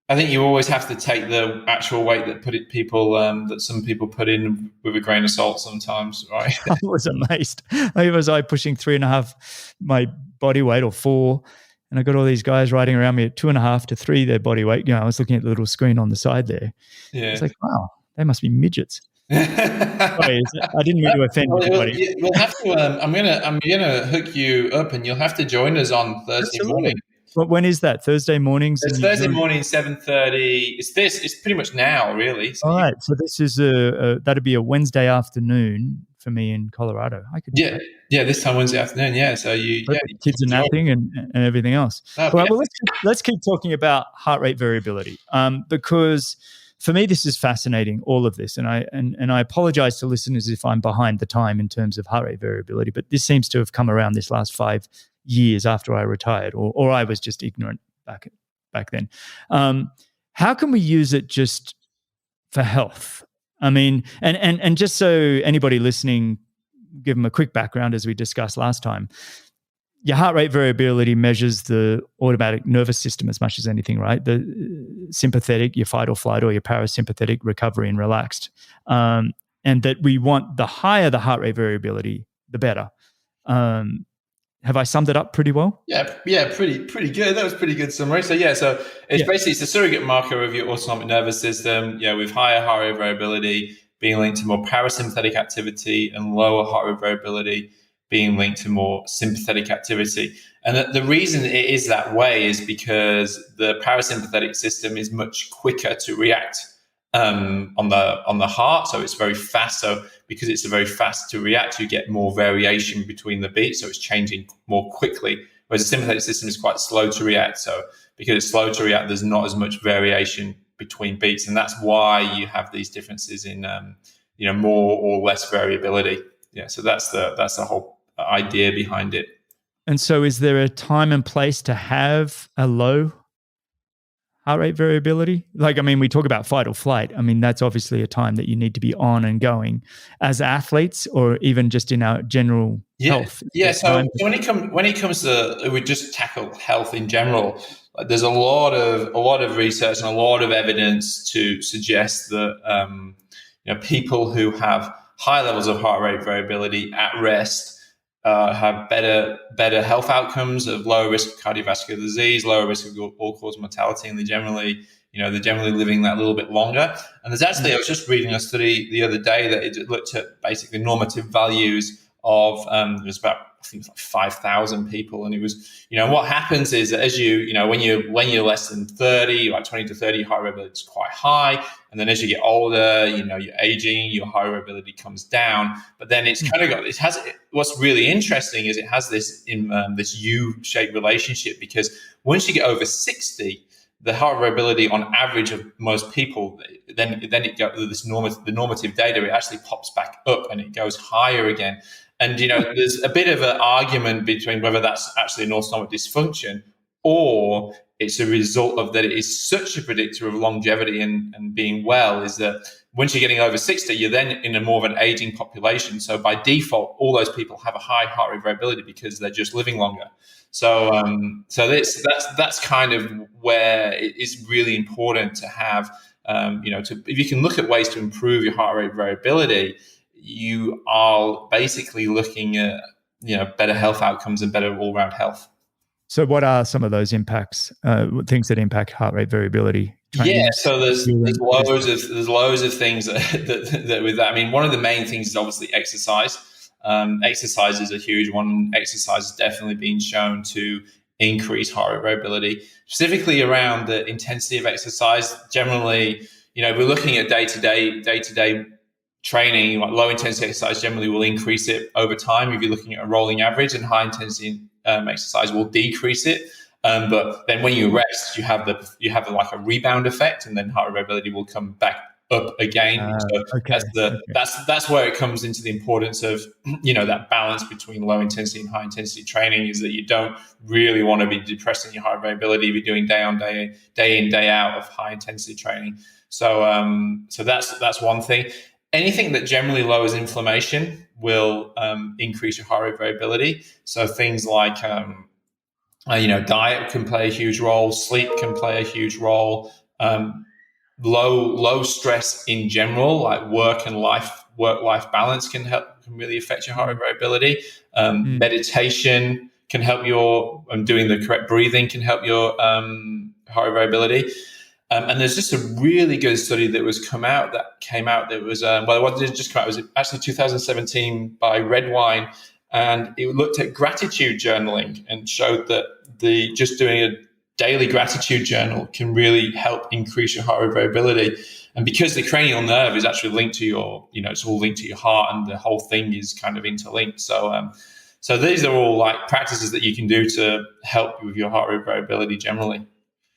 I think you always have to take the actual weight that some people put in with a grain of salt sometimes, right? I was amazed. I was pushing 3.5 my body weight or 4, and I got all these guys riding around me at 2.5 to 3 their body weight. I was looking at the little screen on the side there. Yeah. It's like, wow, they must be midgets. Sorry, I didn't mean to offend Well, anybody. we'll have to. I'm gonna hook you up, and you'll have to join us on Thursday morning. Absolutely. But when is that? Thursday mornings in It's New Thursday Zealand? morning, 7:30. It's pretty much now, really. So All right. So this is that'd be a Wednesday afternoon for me in Colorado. I could do that. yeah. This time Wednesday afternoon. Yeah. So you Kids are can join. napping and everything else. Oh, All right, yeah. well, let's keep talking about heart rate variability because for me this is fascinating, all of this, and I apologize to listeners if I'm behind the time in terms of heart rate variability, but this seems to have come around this last 5 years after I retired, or I was just ignorant back then. How can we use it just for health? I mean, and just so anybody listening, give them a quick background as we discussed last time. Your heart rate variability measures the automatic nervous system as much as anything, right? The sympathetic, your fight or flight, or your parasympathetic, recovery and relaxed. And that we want the higher the heart rate variability, the better. Have I summed it up pretty well? Yeah, pretty good. That was pretty good summary. So basically it's a surrogate marker of your autonomic nervous system. Yeah, with higher heart rate variability being linked to more parasympathetic activity, and lower heart rate variability being linked to more sympathetic activity. And the reason it is that way is because the parasympathetic system is much quicker to react on the heart, so it's very fast. So because it's very fast to react, you get more variation between the beats, so it's changing more quickly. Whereas the sympathetic system is quite slow to react. So because it's slow to react, there's not as much variation between beats, and that's why you have these differences in more or less variability. Yeah, so that's the whole idea behind it. And so, is there a time and place to have a low heart rate variability? Like, I mean, we talk about fight or flight. I mean, that's obviously a time that you need to be on and going as athletes, or even just in our general health. Yeah. So when it comes to, we just tackle health in general. Like, there's a lot of research and a lot of evidence to suggest that people who have high levels of heart rate variability at rest have better health outcomes, of lower risk of cardiovascular disease, lower risk of all-cause mortality, and they're generally living that little bit longer. And there's actually, I was just reading a study the other day that it looked at basically normative values of there's about, I think it's like 5,000 people, and it was, what happens is that as when you're less than 30, like 20 to 30, heart rate variability is quite high, and then as you get older, you're aging, your heart rate variability comes down. But then it's kind of what's really interesting is it has this this U-shaped relationship, because once you get over 60, the heart variability on average of most people, then it goes the normative data, it actually pops back up and it goes higher again. And there's a bit of an argument between whether that's actually an autonomic dysfunction, or it's a result of that it is such a predictor of longevity and being well, is that once you're getting over 60, you're then in a more of an aging population. So by default, all those people have a high heart rate variability because they're just living longer. So that's kind of where it is really important to have, if you can look at ways to improve your heart rate variability, you are basically looking at better health outcomes and better all-round health. So what are some of those impacts, things that impact heart rate variability? So there's loads of things that with that. I mean, one of the main things is obviously exercise. Exercise is a huge one. Exercise has definitely been shown to increase heart rate variability, specifically around the intensity of exercise. Generally, if we're looking at day-to-day training, like low intensity exercise generally will increase it over time if you're looking at a rolling average, and high intensity exercise will decrease it. But then when you rest, you have like a rebound effect, and then heart rate variability will come back up again. So Okay. Okay. that's where it comes into the importance of that balance between low intensity and high intensity training, is that you don't really want to be depressing your heart variability if you're doing day in day out of high intensity training. So that's one thing. Anything that generally lowers inflammation will increase your heart rate variability. So things like diet can play a huge role, sleep can play a huge role. Low stress in general, like work life balance, can really affect your heart rate variability. Meditation can help your doing the correct breathing can help your heart rate variability. And there's just a really good study that came out that was it didn't just come out. It was actually 2017 by Redwine, and it looked at gratitude journaling and showed that just doing a daily gratitude journal can really help increase your heart rate variability. And because the cranial nerve is actually linked to it's all linked to your heart, and the whole thing is kind of interlinked. So these are all like practices that you can do to help with your heart rate variability generally.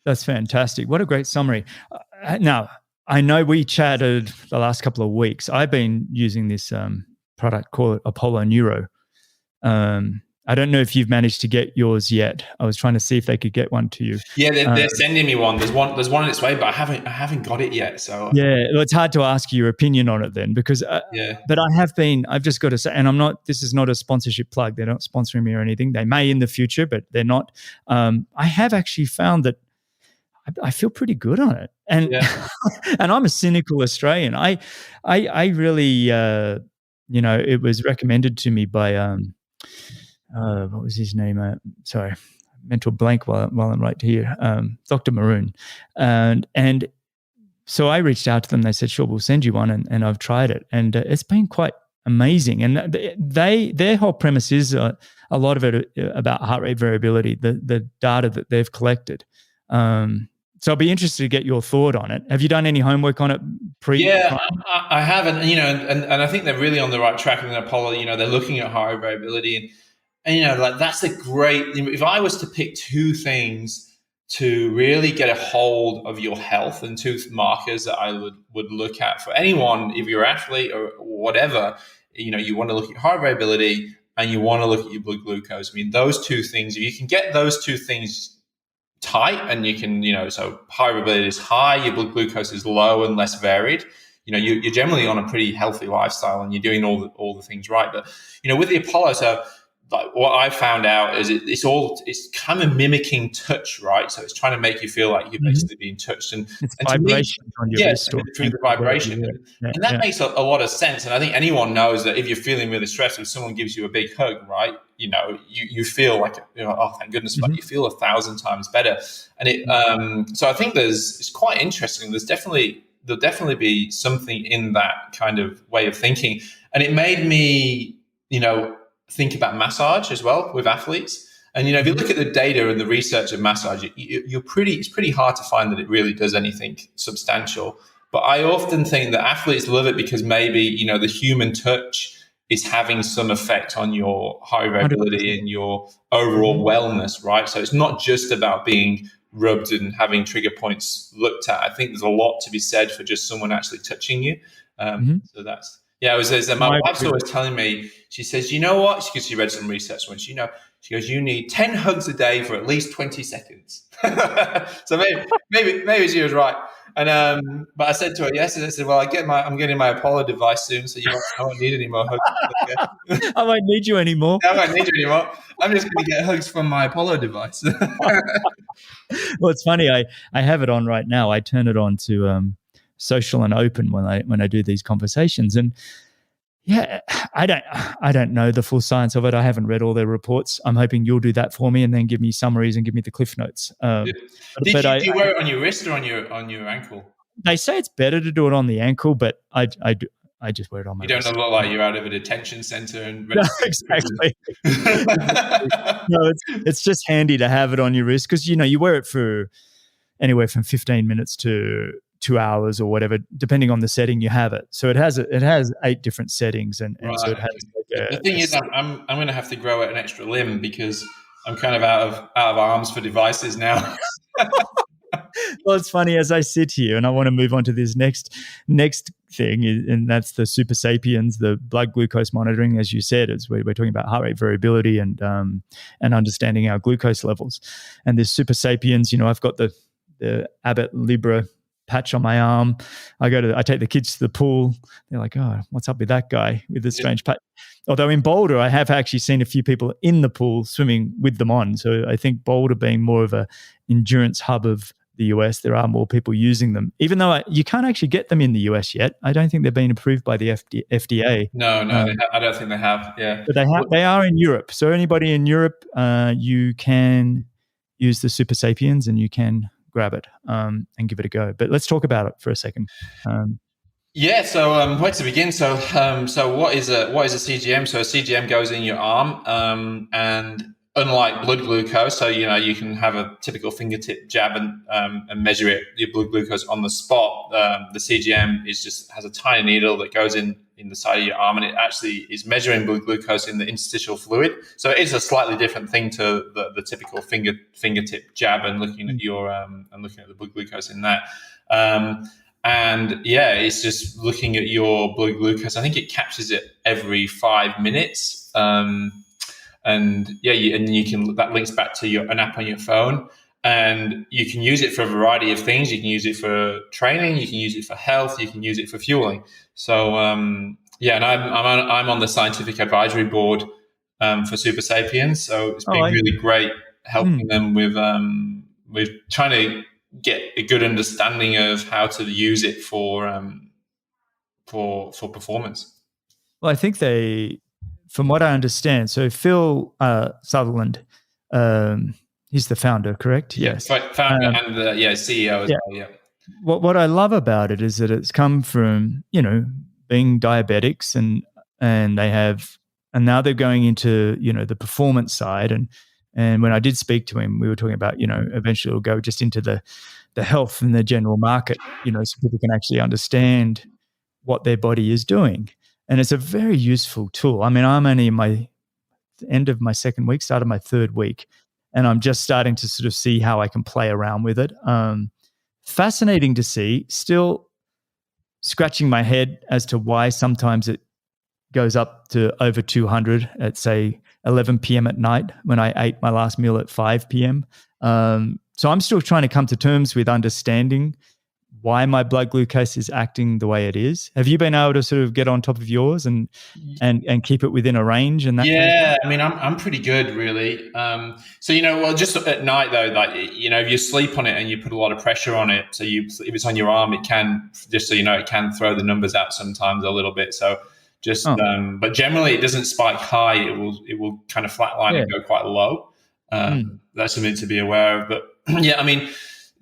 That's fantastic. What a great summary. Now, I know we chatted the last couple of weeks. I've been using this product called Apollo Neuro. I don't know if you've managed to get yours yet. I was trying to see if they could get one to you. Yeah, they're sending me one. There's one on its way, but I haven't got it yet. So yeah, well, it's hard to ask your opinion on it then, because but I've just got to say, and this is not a sponsorship plug. They're not sponsoring me or anything. They may in the future, but they're not. I have actually found that I feel pretty good on it, and and I'm a cynical Australian. I really, it was recommended to me by what was his name? Sorry, mental blank while I'm right here. Dr. Maroon, and so I reached out to them. They said, "Sure, we'll send you one," and I've tried it, and it's been quite amazing. And their whole premise is a lot of it about heart rate variability, the data that they've collected. So I'll be interested to get your thought on it. Have you done any homework on it Yeah, I haven't. And I think they're really on the right track in Apollo. They're looking at heart rate variability, and like that's a great. If I was to pick two things to really get a hold of your health, and two markers that I would look at for anyone, if you're an athlete or whatever, you want to look at heart variability and you want to look at your blood glucose. I mean, those two things, if you can get those two things tight, and you can, so heart variability is high, your blood glucose is low and less varied, you're generally on a pretty healthy lifestyle and you're doing all the things right. But, with the Apollo, so like what I found out is it's kind of mimicking touch, right? So it's trying to make you feel like you're basically being touched, and it's vibration on your wrist, through the vibration, and that makes a lot of sense. And I think anyone knows that if you're feeling really stressed, if someone gives you a big hug, right, you feel like, oh, thank goodness, but you feel 1,000 times better. And it, so I think it's quite interesting. There'll definitely be something in that kind of way of thinking, and it made me, think about massage as well with athletes. And if you look at the data and the research of massage, it's pretty hard to find that it really does anything substantial. But I often think that athletes love it because maybe the human touch is having some effect on your heart variability and your overall wellness, right? So it's not just about being rubbed and having trigger points looked at. I think there's a lot to be said for just someone actually touching you. So that's. Yeah, my wife's always telling me, she says, you know what? Because she read some research once, she goes, you need 10 hugs a day for at least 20 seconds. So maybe she was right. And but I said to her yesterday, I said, well, I'm getting my Apollo device soon, so I won't need any more hugs. I won't need you anymore. I won't need you anymore. I'm just going to get hugs from my Apollo device. Well, it's funny. I have it on right now. I turn it on to social and open when I do these conversations, and I don't know the full science of it. I haven't read all their reports. I'm hoping you'll do that for me and then give me summaries and give me the cliff notes. Do you wear it on your wrist or on your ankle? They say it's better to do it on the ankle, but I just wear it on my wrist. You don't look like you're out of a detention center and no, exactly. No, it's just handy to have it on your wrist because you wear it for anywhere from 15 minutes to 2 hours or whatever, depending on the setting you have it. So it has 8 different settings, and right. So it has. The thing is, I'm going to have to grow an extra limb because I'm kind of out of arms for devices now. Well, it's funny as I sit here, and I want to move on to this next thing, and that's the Super Sapiens, the blood glucose monitoring. As you said, it's we're talking about heart rate variability and understanding our glucose levels. And this Super Sapiens, I've got the Abbott Libra patch on my arm. I take the kids to the pool. They're like, "Oh, what's up with that guy with the strange patch?" Although in Boulder, I have actually seen a few people in the pool swimming with them on. So I think Boulder being more of a endurance hub of the US, there are more people using them. Even though you can't actually get them in the US yet. I don't think they've been approved by the FDA. No, I don't think they have. Yeah, but they are in Europe. So anybody in Europe, you can use the Super Sapiens and you can grab it and give it a go. But let's talk about it for a second. Yeah. So where to begin? So what is a CGM? So a CGM goes in your arm, and unlike blood glucose, so you can have a typical fingertip jab and measure your blood glucose on the spot. The CGM has a tiny needle that goes in the side of your arm, and it actually is measuring blood glucose in the interstitial fluid. So it is a slightly different thing to the typical fingertip jab and looking at your and looking at the blood glucose in that. And yeah, it's just looking at your blood glucose. I think it captures it every 5 minutes. And yeah, that links back to an app on your phone, and you can use it for a variety of things. You can use it for training, you can use it for health, you can use it for fueling. So and I'm on the scientific advisory board for Super Sapiens. So it's been really great helping them with trying to get a good understanding of how to use it for performance. Well, I think from what I understand, so Phil Sutherland, he's the founder, correct? Yeah, yes. Founder and CEO as well, yeah. What I love about it is that it's come from, being diabetics and now they're going into, the performance side. And when I did speak to him, we were talking about, eventually it'll go just into the health and the general market, so people can actually understand what their body is doing. And it's a very useful tool. I mean, I'm only in my end of my second week, start of my third week, and I'm just starting to sort of see how I can play around with it. Fascinating to see, still scratching my head as to why sometimes it goes up to over 200 at, say, 11 p.m. at night when I ate my last meal at 5 p.m. So I'm still trying to come to terms with understanding why my blood glucose is acting the way it is. Have you been able to sort of get on top of yours and keep it within a range? And that I mean, I'm pretty good, really. So just at night though, like if you sleep on it and you put a lot of pressure on it, so if it's on your arm, it can it can throw the numbers out sometimes a little bit. So but generally it doesn't spike high. It will kind of flatline and go quite low. That's something to be aware of. But yeah, I mean,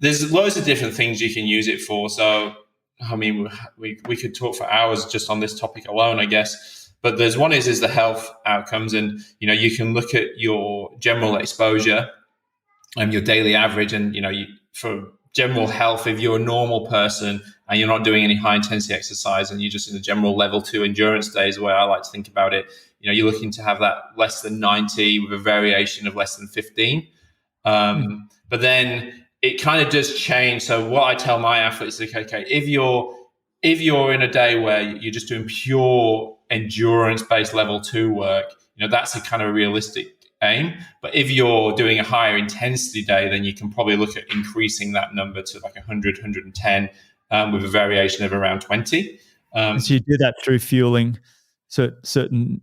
there's loads of different things you can use it for. So, I mean, we could talk for hours just on this topic alone, I guess. But there's one is the health outcomes, and you can look at your general exposure and your daily average, and for general health, if you're a normal person and you're not doing any high intensity exercise and you're just in a general level 2 endurance days, the way I like to think about it, you're looking to have that less than 90 with a variation of less than 15. But then it kind of does change. So what I tell my athletes is, okay, if you're in a day where you're just doing pure endurance-based level 2 work, that's a kind of realistic aim. But if you're doing a higher intensity day, then you can probably look at increasing that number to like 100, 110 with a variation of around 20. So you do that through fueling certain.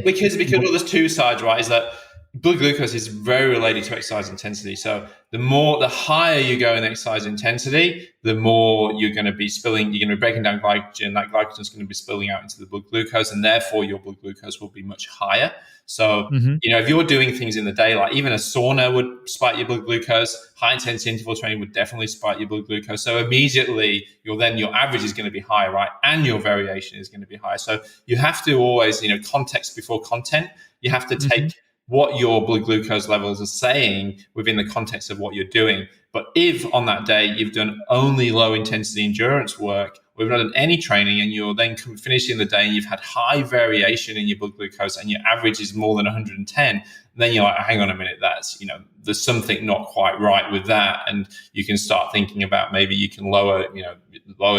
Because there's two sides, right? Is that blood glucose is very related to exercise intensity. So the higher you go in exercise intensity, the more you're going to be breaking down glycogen. That glycogen is going to be spilling out into the blood glucose, and therefore your blood glucose will be much higher. So, if you're doing things in the day, like even a sauna would spike your blood glucose, high intensity interval training would definitely spike your blood glucose. So immediately your average is going to be high, right? And your variation is going to be high. So you have to always, context before content. You have to take what your blood glucose levels are saying within the context of what you're doing. But if on that day you've done only low intensity endurance work, or you've not done any training, and you're then finishing the day and you've had high variation in your blood glucose and your average is more than 110, then you're like, hang on a minute, that's, there's something not quite right with that. And you can start thinking about maybe you can lower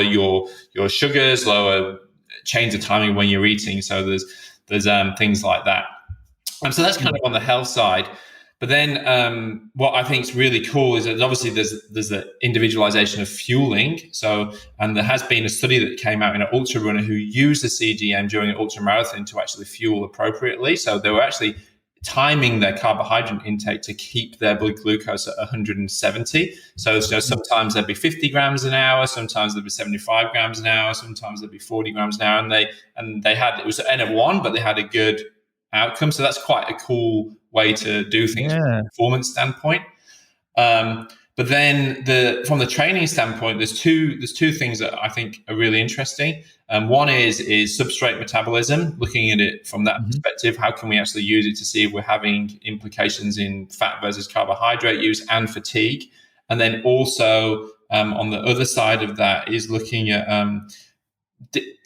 your sugars, change the timing when you're eating. So there's things like that. So that's kind of on the health side. But then what I think is really cool is that obviously there's the individualization of fueling. So, and there has been a study that came out in an ultra runner who used the CGM during an ultra marathon to actually fuel appropriately. So they were actually timing their carbohydrate intake to keep their blood glucose at 170. So sometimes there'd be 50 grams an hour, sometimes there'd be 75 grams an hour, sometimes there'd be 40 grams an hour. And they had, it was an N of 1, but they had a good outcome. So that's quite a cool way to do things from a performance standpoint. But then from the training standpoint, there's two things that I think are really interesting. One is substrate metabolism, looking at it from that perspective. How can we actually use it to see if we're having implications in fat versus carbohydrate use and fatigue? And then also on the other side of that is looking at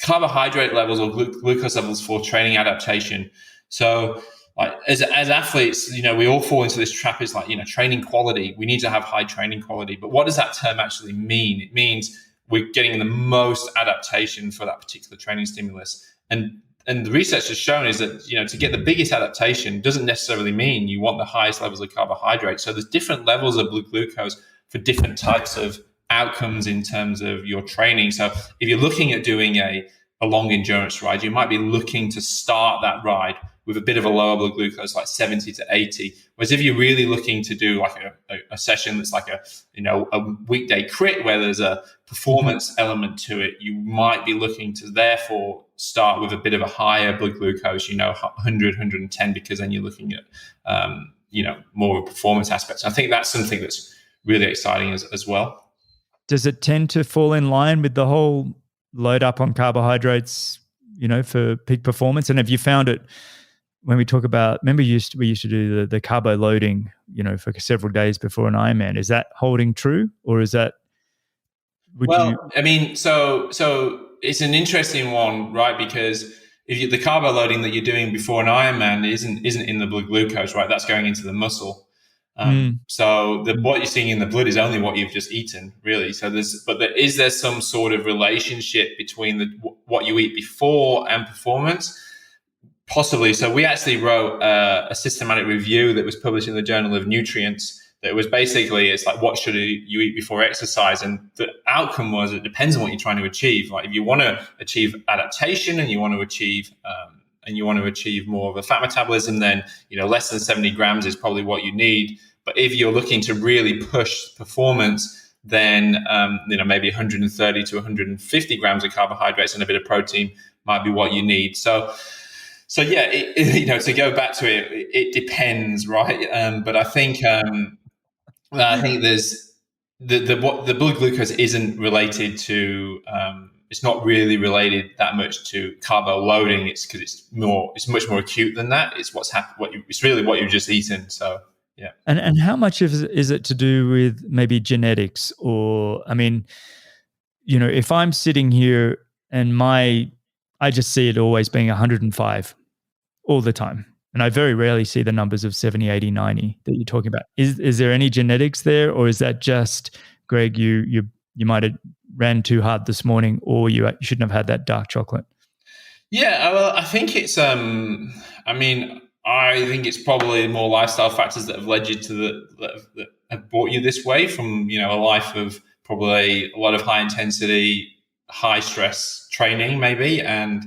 carbohydrate levels or glucose levels for training adaptation. So like as athletes, we all fall into this trap. It's like, training quality. We need to have high training quality. But what does that term actually mean? It means we're getting the most adaptation for that particular training stimulus. And the research has shown is that, to get the biggest adaptation doesn't necessarily mean you want the highest levels of carbohydrate. So there's different levels of blood glucose for different types of outcomes in terms of your training. So if you're looking at doing a long endurance ride, you might be looking to start that ride with a bit of a lower blood glucose, like 70 to 80. Whereas if you're really looking to do like a session that's like a weekday crit where there's a performance element to it, you might be looking to therefore start with a bit of a higher blood glucose, 100, 110, because then you're looking at, more of a performance aspect. So I think that's something that's really exciting as well. Does it tend to fall in line with the whole load up on carbohydrates, for peak performance? And have you found it when we talk about, remember we used to do the carbo loading, for several days before an Ironman. Is that holding true, or is that? I mean, so it's an interesting one, right? Because the carbo loading that you're doing before an Ironman isn't in the blood glucose, right? That's going into the muscle. So what you're seeing in the blood is only what you've just eaten, really. So is there some sort of relationship between what you eat before and performance? Possibly. So we actually wrote a systematic review that was published in the Journal of Nutrients. That was basically, it's like, what should you eat before exercise? And the outcome was, it depends on what you're trying to achieve. Like if you want to achieve adaptation and you want to achieve more of a fat metabolism, then less than 70 grams is probably what you need. But if you're looking to really push performance, then maybe 130 to 150 grams of carbohydrates and a bit of protein might be what you need. So yeah, to go back to it, it depends, right? But I think there's the blood glucose isn't related to. It's not really related that much to carbo loading. It's because it's much more acute than that. It's what's happened. It's really what you've just eaten. So yeah. And how much is it to do with maybe genetics, or if I'm sitting here and I just see it always being 105 all the time. And I very rarely see the numbers of 70, 80, 90 that you're talking about. Is there any genetics there, or is that just, Greg, you might have ran too hard this morning, or you shouldn't have had that dark chocolate? Yeah, well, I think it's, I think it's probably more lifestyle factors that have led you to that have brought you this way from, a life of probably a lot of high intensity, high stress training maybe. And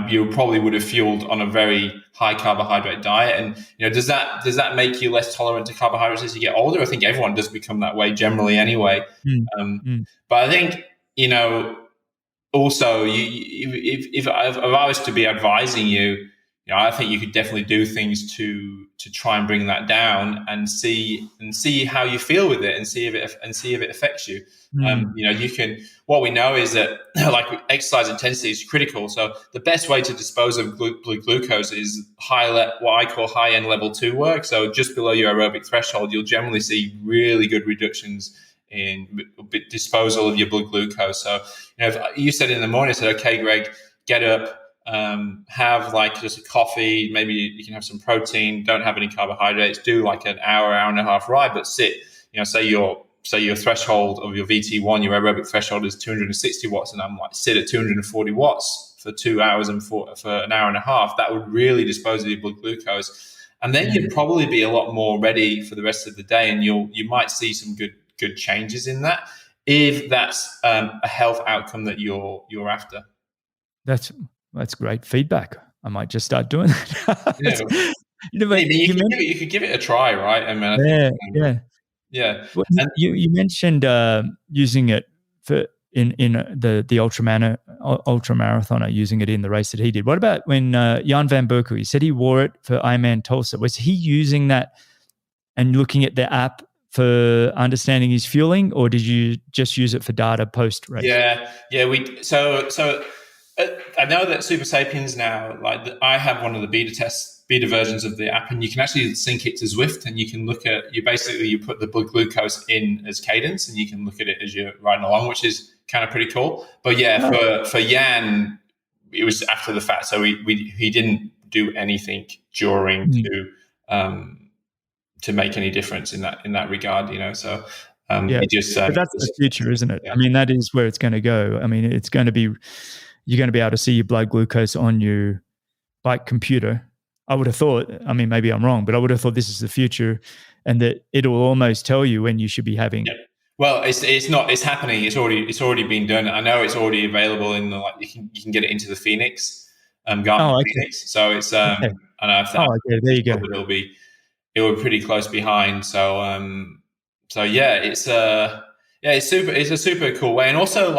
you probably would have fueled on a very high carbohydrate diet. And, does that make you less tolerant to carbohydrates as you get older? I think everyone does become that way generally anyway. But I think, also if I was to be advising you, I think you could definitely do things to try and bring that down and see how you feel with it and see if it affects you. You can. What we know is that like exercise intensity is critical. So the best way to dispose of blood glucose is what I call high end level 2 work. So just below your aerobic threshold, you'll generally see really good reductions disposal of your blood glucose. So, if you said in the morning, I said, okay, Greg, get up, have like just a coffee, maybe you can have some protein, don't have any carbohydrates, do like an hour and a half ride, but sit, say your threshold of your VT1, your aerobic threshold is 260 watts, and I'm like, sit at 240 watts for 2 hours and for an hour and a half. That would really dispose of your blood glucose. And then you'd probably be a lot more ready for the rest of the day, and you might see some good changes in that, if that's a health outcome that you're after. That's great feedback. I might just start doing that. You could give it a try, right? I mean, yeah. Well, you mentioned using it for in the ultra marathoner, using it in the race that he did. What about when Jan van Berkel? He said he wore it for Ironman Tulsa. Was he using that and looking at the app for understanding his fueling, or did you just use it for data post race? Yeah. So I know that Super Sapiens now, like I have one of the beta versions of the app, and you can actually sync it to Zwift, and you can look at you put the blood glucose in as cadence, and you can look at it as you're riding along, which is kind of pretty cool. But for Jan, it was after the fact, so he didn't do anything during to make any difference in that regard, So he just but that's the future, isn't it? Yeah. I mean, that is where it's going to go. I mean, it's going to be, you're going to be able to see your blood glucose on your bike computer. I would have thought, I mean, maybe I'm wrong, but I would have thought this is the future, and that it will almost tell you when you should be having. Yeah. Well, it's not. It's happening. It's already been done. I know it's already available in you can get it into the Phoenix, Garmin Phoenix. So it's okay. I know if that. There you go. It will be pretty close behind. So it's a super cool way, and also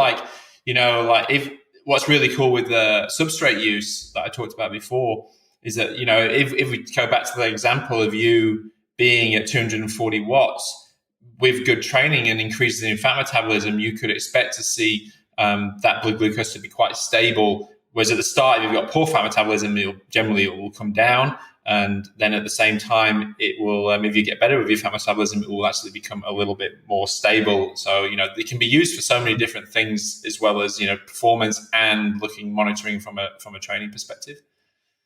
if what's really cool with the substrate use that I talked about before is that, if we go back to the example of you being at 240 watts with good training and increases in fat metabolism, you could expect to see that blood glucose to be quite stable. Whereas at the start, if you've got poor fat metabolism, it will come down. And then at the same time, it will, if you get better with your fat metabolism, it will actually become a little bit more stable. So, it can be used for so many different things, as well as, performance and monitoring from a training perspective.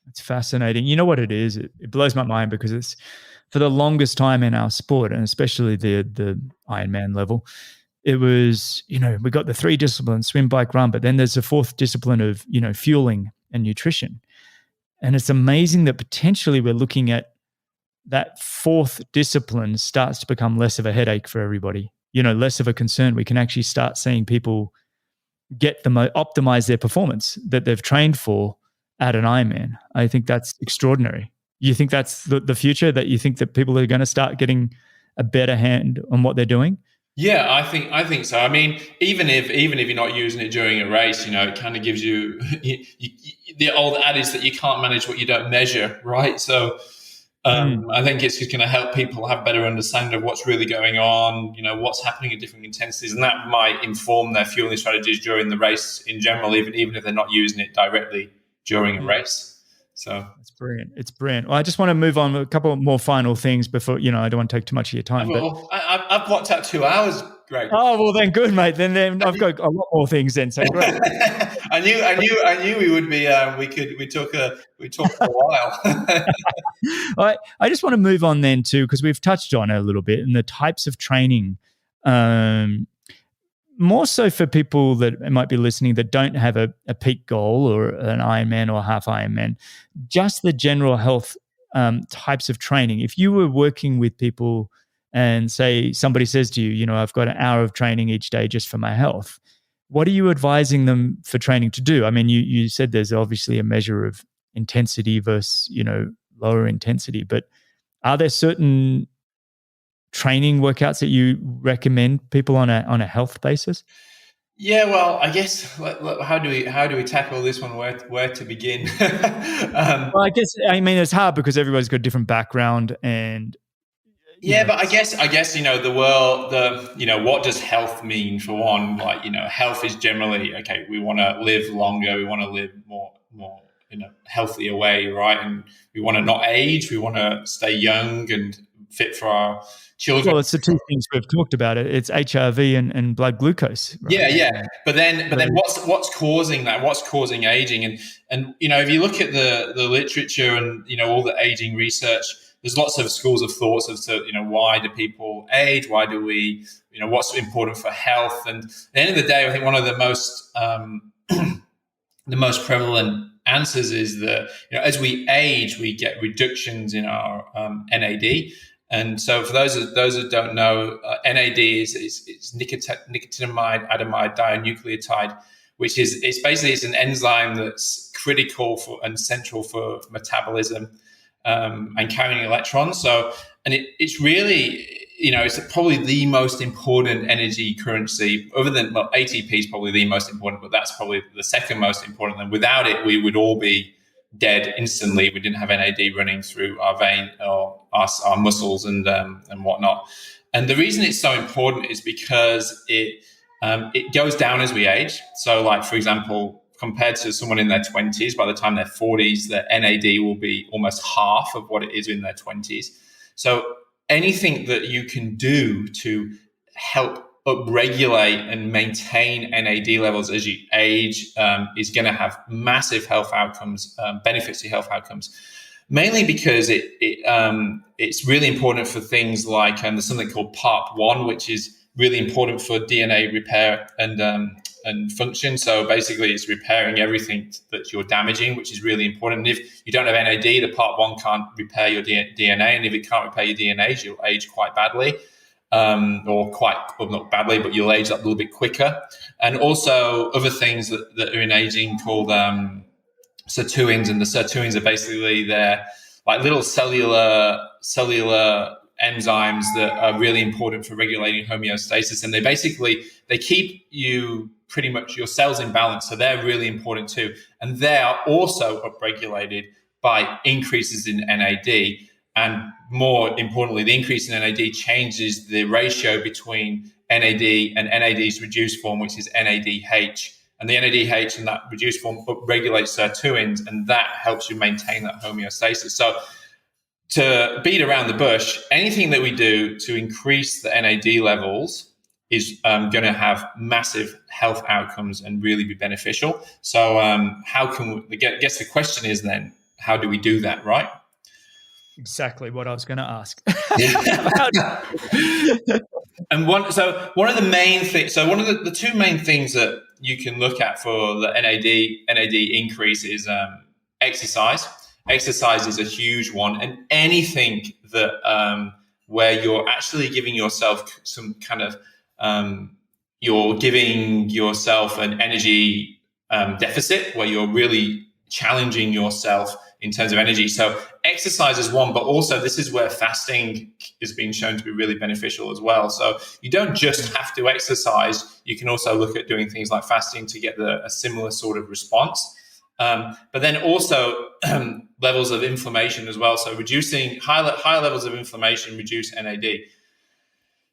It's fascinating. You know what it is? It blows my mind, because it's, for the longest time in our sport, and especially the Ironman level, it was, we got the 3 disciplines, swim, bike, run, but then there's a 4th discipline of, fueling and nutrition. And it's amazing that potentially we're looking at that 4th discipline starts to become less of a headache for everybody, less of a concern. We can actually start seeing people optimize their performance that they've trained for at an Ironman. I think that's extraordinary. You think that's the future, that you think that people are going to start getting a better hand on what they're doing? Yeah, I think so. I mean, even if you're not using it during a race, it kind of gives you the old adage that you can't manage what you don't measure, right? So I think it's just going to help people have better understanding of what's really going on, what's happening at different intensities, and that might inform their fueling strategies during the race in general, even if they're not using it directly during a race. So it's brilliant. It's brilliant. Well, I just want to move on with a couple more final things before, I don't want to take too much of your time. I've blocked out 2 hours, Greg. Oh, well then good, mate. Then I've got a lot more things then. So great. I knew we would be. We talk for a while. I just want to move on then too, because we've touched on it a little bit, and the types of training. More so for people that might be listening that don't have a peak goal or an Ironman or half Ironman, just the general health types of training. If you were working with people and say somebody says to you, I've got an hour of training each day just for my health, what are you advising them for training to do? I mean, you said there's obviously a measure of intensity versus, lower intensity, but are there certain training workouts that you recommend people on a health basis? Yeah, well, I guess how do we tackle this one? Where to begin? Well, I mean it's hard because everybody's got a different background, and but I guess the world, what does health mean for one? Health is generally okay. We want to live longer. We want to live more in a healthier way, right? And we want to not age. We want to stay young and fit for our children. Well, it's the two things we've talked about. It's HRV and blood glucose. Right? Yeah. But then what's causing that? What's causing aging? And if you look at the literature and all the aging research, there's lots of schools of thoughts as to why do people age? Why do we what's important for health? And at the end of the day, I think one of the most the most prevalent answers is that as we age, we get reductions in our NAD. And so, for those that don't know, NAD is nicotinamide adenine dinucleotide, which is it's an enzyme that's critical for and central for metabolism and carrying electrons. So, and it's really it's probably the most important energy currency, other than ATP is probably the most important, but that's probably the second most important. And without it, we would all be dead instantly. We didn't have NAD running through our vein or our muscles and whatnot. And the reason it's so important is because it goes down as we age. So, like, for example, compared to someone in their 20s, by the time they're 40s, their NAD will be almost half of what it is in their 20s. So anything that you can do to help upregulate and maintain NAD levels as you age is going to have massive health outcomes, benefits to health outcomes. Mainly because it's really important for things like there's something called PARP1, which is really important for DNA repair and function. So basically, it's repairing everything that you're damaging, which is really important. And if you don't have NAD, the PARP1 can't repair your DNA, and if it can't repair your DNA, you'll age quite badly. Not badly, but you'll age up a little bit quicker. And also other things that are in aging called sirtuins, and the sirtuins are basically they're like little cellular enzymes that are really important for regulating homeostasis, and they keep you pretty much your cells in balance, so they're really important too. And they are also upregulated by increases in NAD. And more importantly, the increase in NAD changes the ratio between NAD and NAD's reduced form, which is NADH. And the NADH in that reduced form regulates sirtuins, and that helps you maintain that homeostasis. So to beat around the bush, anything that we do to increase the NAD levels is going to have massive health outcomes and really be beneficial. So how can we, I guess the question is then, how do we do that, right? Exactly what I was going to ask. And one of the two main things that you can look at for the NAD increase is exercise. Exercise is a huge one, and anything that where you're actually giving yourself some kind of you're giving yourself an energy deficit, where you're really challenging yourself in terms of energy. So exercise is one, but also this is where fasting is being shown to be really beneficial as well. So you don't just have to exercise. You can also look at doing things like fasting to get a similar sort of response. But then also levels of inflammation as well. So reducing higher levels of inflammation reduce NAD.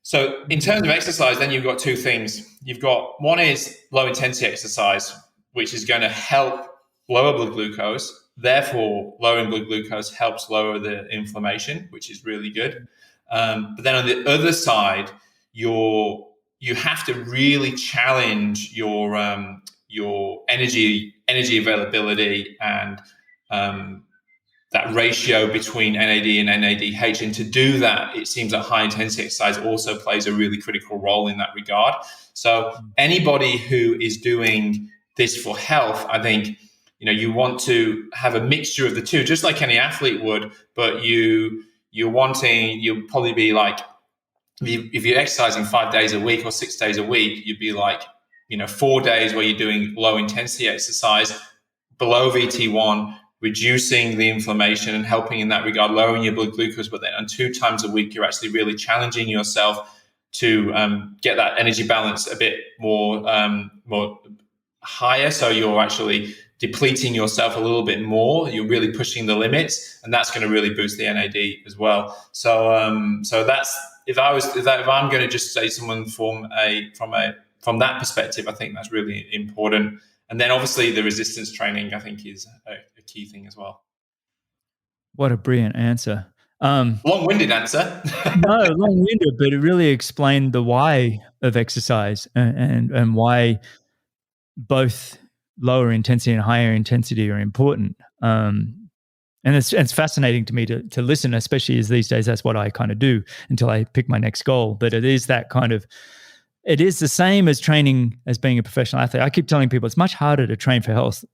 So in terms of exercise, then you've got two things. You've got one is low intensity exercise, which is going to help lower blood glucose. Therefore, lowering blood glucose helps lower the inflammation, which is really good. But then on the other side, you have to really challenge your energy availability and that ratio between NAD and NADH. And to do that, it seems that high intensity exercise also plays a really critical role in that regard. So anybody who is doing this for health, I think, you want to have a mixture of the two, just like any athlete would, but you'll probably be like, if you're exercising 5 days a week or 6 days a week, you'd be like, 4 days where you're doing low intensity exercise below VT1, reducing the inflammation and helping in that regard, lowering your blood glucose. But then on 2 times a week, you're actually really challenging yourself to get that energy balance a bit more higher. So you're actually depleting yourself a little bit more. You're really pushing the limits, and that's going to really boost the NAD as well. So that's if I'm going to just say someone from that perspective, I think that's really important. And then obviously the resistance training, I think, is a key thing as well. What a brilliant answer. Long-winded answer. No, long-winded, but it really explained the why of exercise and why both lower intensity and higher intensity are important. And it's fascinating to me to listen, especially as these days that's what I kind of do until I pick my next goal. But it is that kind of, it is the same as training as being a professional athlete. I keep telling people it's much harder to train for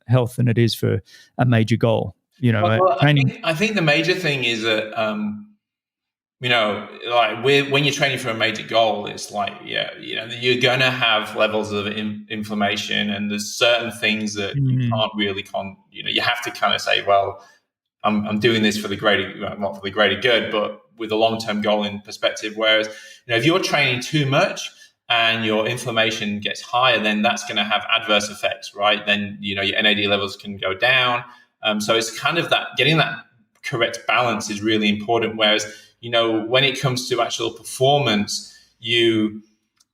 health than it is for a major goal. Well, Training. I think the major thing is that like when you're training for a major goal, it's like, you're going to have levels of inflammation, and there's certain things that you can't really, you have to kind of say, well, I'm doing this for the greater, not for the greater good, but with a long-term goal in perspective. Whereas, if you're training too much and your inflammation gets higher, then that's going to have adverse effects, right? Then, your NAD levels can go down. So it's kind of that getting that correct balance is really important. Whereas, when it comes to actual performance, you're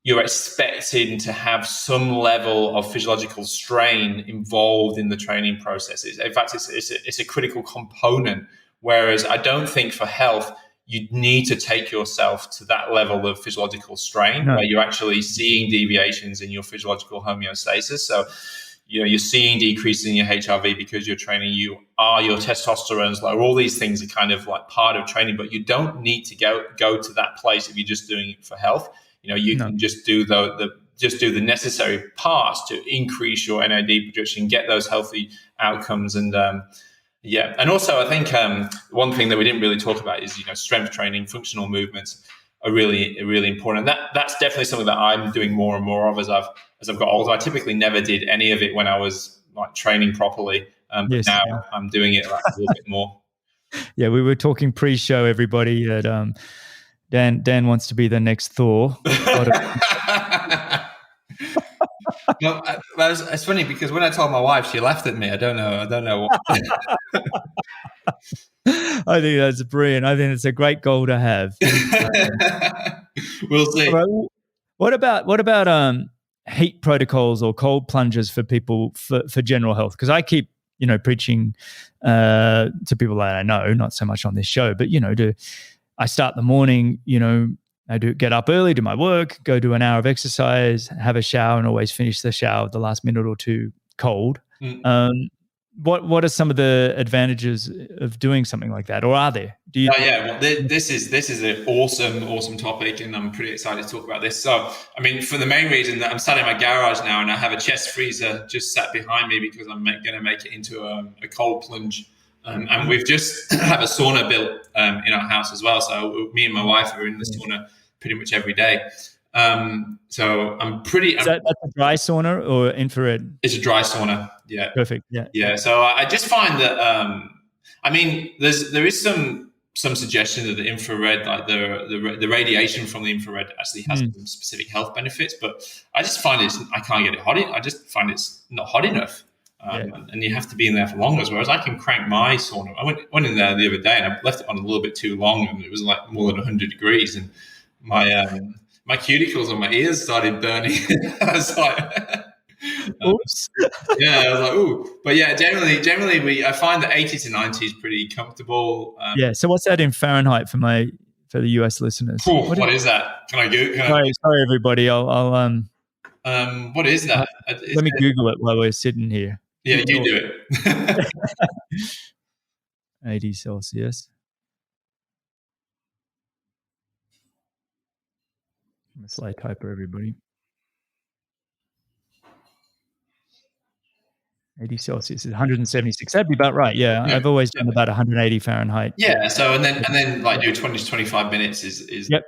expecting to have some level of physiological strain involved in the training processes. In fact, it's a critical component. Whereas I don't think for health, you need to take yourself to that level of physiological strain where you're actually seeing deviations in your physiological homeostasis. So, you're seeing decreases in your HRV because you're training, your testosterone's low. All these things are kind of like part of training, but you don't need to go to that place if you're just doing it for health. You can just do the necessary parts to increase your NAD production, get those healthy outcomes. And and also I think one thing that we didn't really talk about is strength training, functional movements are really important. And that's definitely something that I'm doing more and more of as I've got older. I typically never did any of it when I was like training properly, but now I'm doing it like a little bit more. Yeah, we were talking pre-show, everybody, that Dan wants to be the next Thor. No, it's funny because when I told my wife, she laughed at me. I don't know what. I think that's brilliant. I think it's a great goal to have. We'll see. Right. What about heat protocols or cold plunges for people for general health? Because I keep preaching to people that I know, not so much on this show, but I start the morning, I get up early, do my work, go do an hour of exercise, have a shower, and always finish the shower the last minute or two cold. What are some of the advantages of doing something like that, or are there? Well, this is an awesome topic, and I'm pretty excited to talk about this. So, I mean, for the main reason that I'm sat in my garage now, and I have a chest freezer just sat behind me because I'm going to make it into a cold plunge. And we've just have a sauna built in our house as well. So me and my wife are in the sauna pretty much every day. So I'm pretty. Is that a dry sauna or infrared? It's a dry sauna. Yeah. Perfect. Yeah. Yeah. So I just find that I mean, there is some suggestion that the infrared, like the radiation from the infrared, actually has some specific health benefits. But I just find I can't get it hot. I just find it's not hot enough. And you have to be in there for longer. Whereas I can crank my sauna. I went in there the other day and I left it on a little bit too long, and it was like more than 100 degrees, and my cuticles on my ears started burning. I was like, oops. Yeah, I was like, ooh. But yeah, generally I find that 80 to 90 is pretty comfortable. So what's that in Fahrenheit for the US listeners? What is that? Can I go? Sorry, everybody. I'll what is that? Let me Google it while we're sitting here. Yeah, you do it. 80 Celsius. I'm a slow typer, everybody. 80 Celsius is 176. That'd be about right. Yeah. I've always done about 180 Fahrenheit. Yeah. So and then like do 20 to 25 minutes is Well,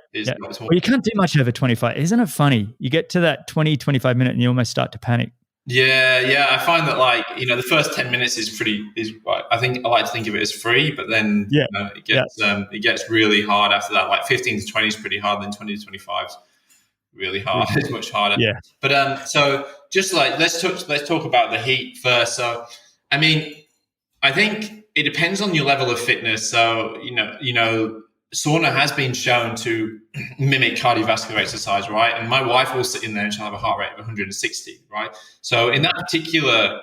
you can't do much over 25. Isn't it funny? You get to that 20, 25 minute and you almost start to panic. Yeah. I find that the first 10 minutes I think I like to think of it as free, but then it gets really hard after that. Like 15 to 20 is pretty hard, then 20 to 25 is really hard. It's much harder. Yeah. But so just like let's talk about the heat first. So I mean, I think it depends on your level of fitness. So sauna has been shown to mimic cardiovascular exercise, right? And my wife will sit in there and she'll have a heart rate of 160, right? So in that particular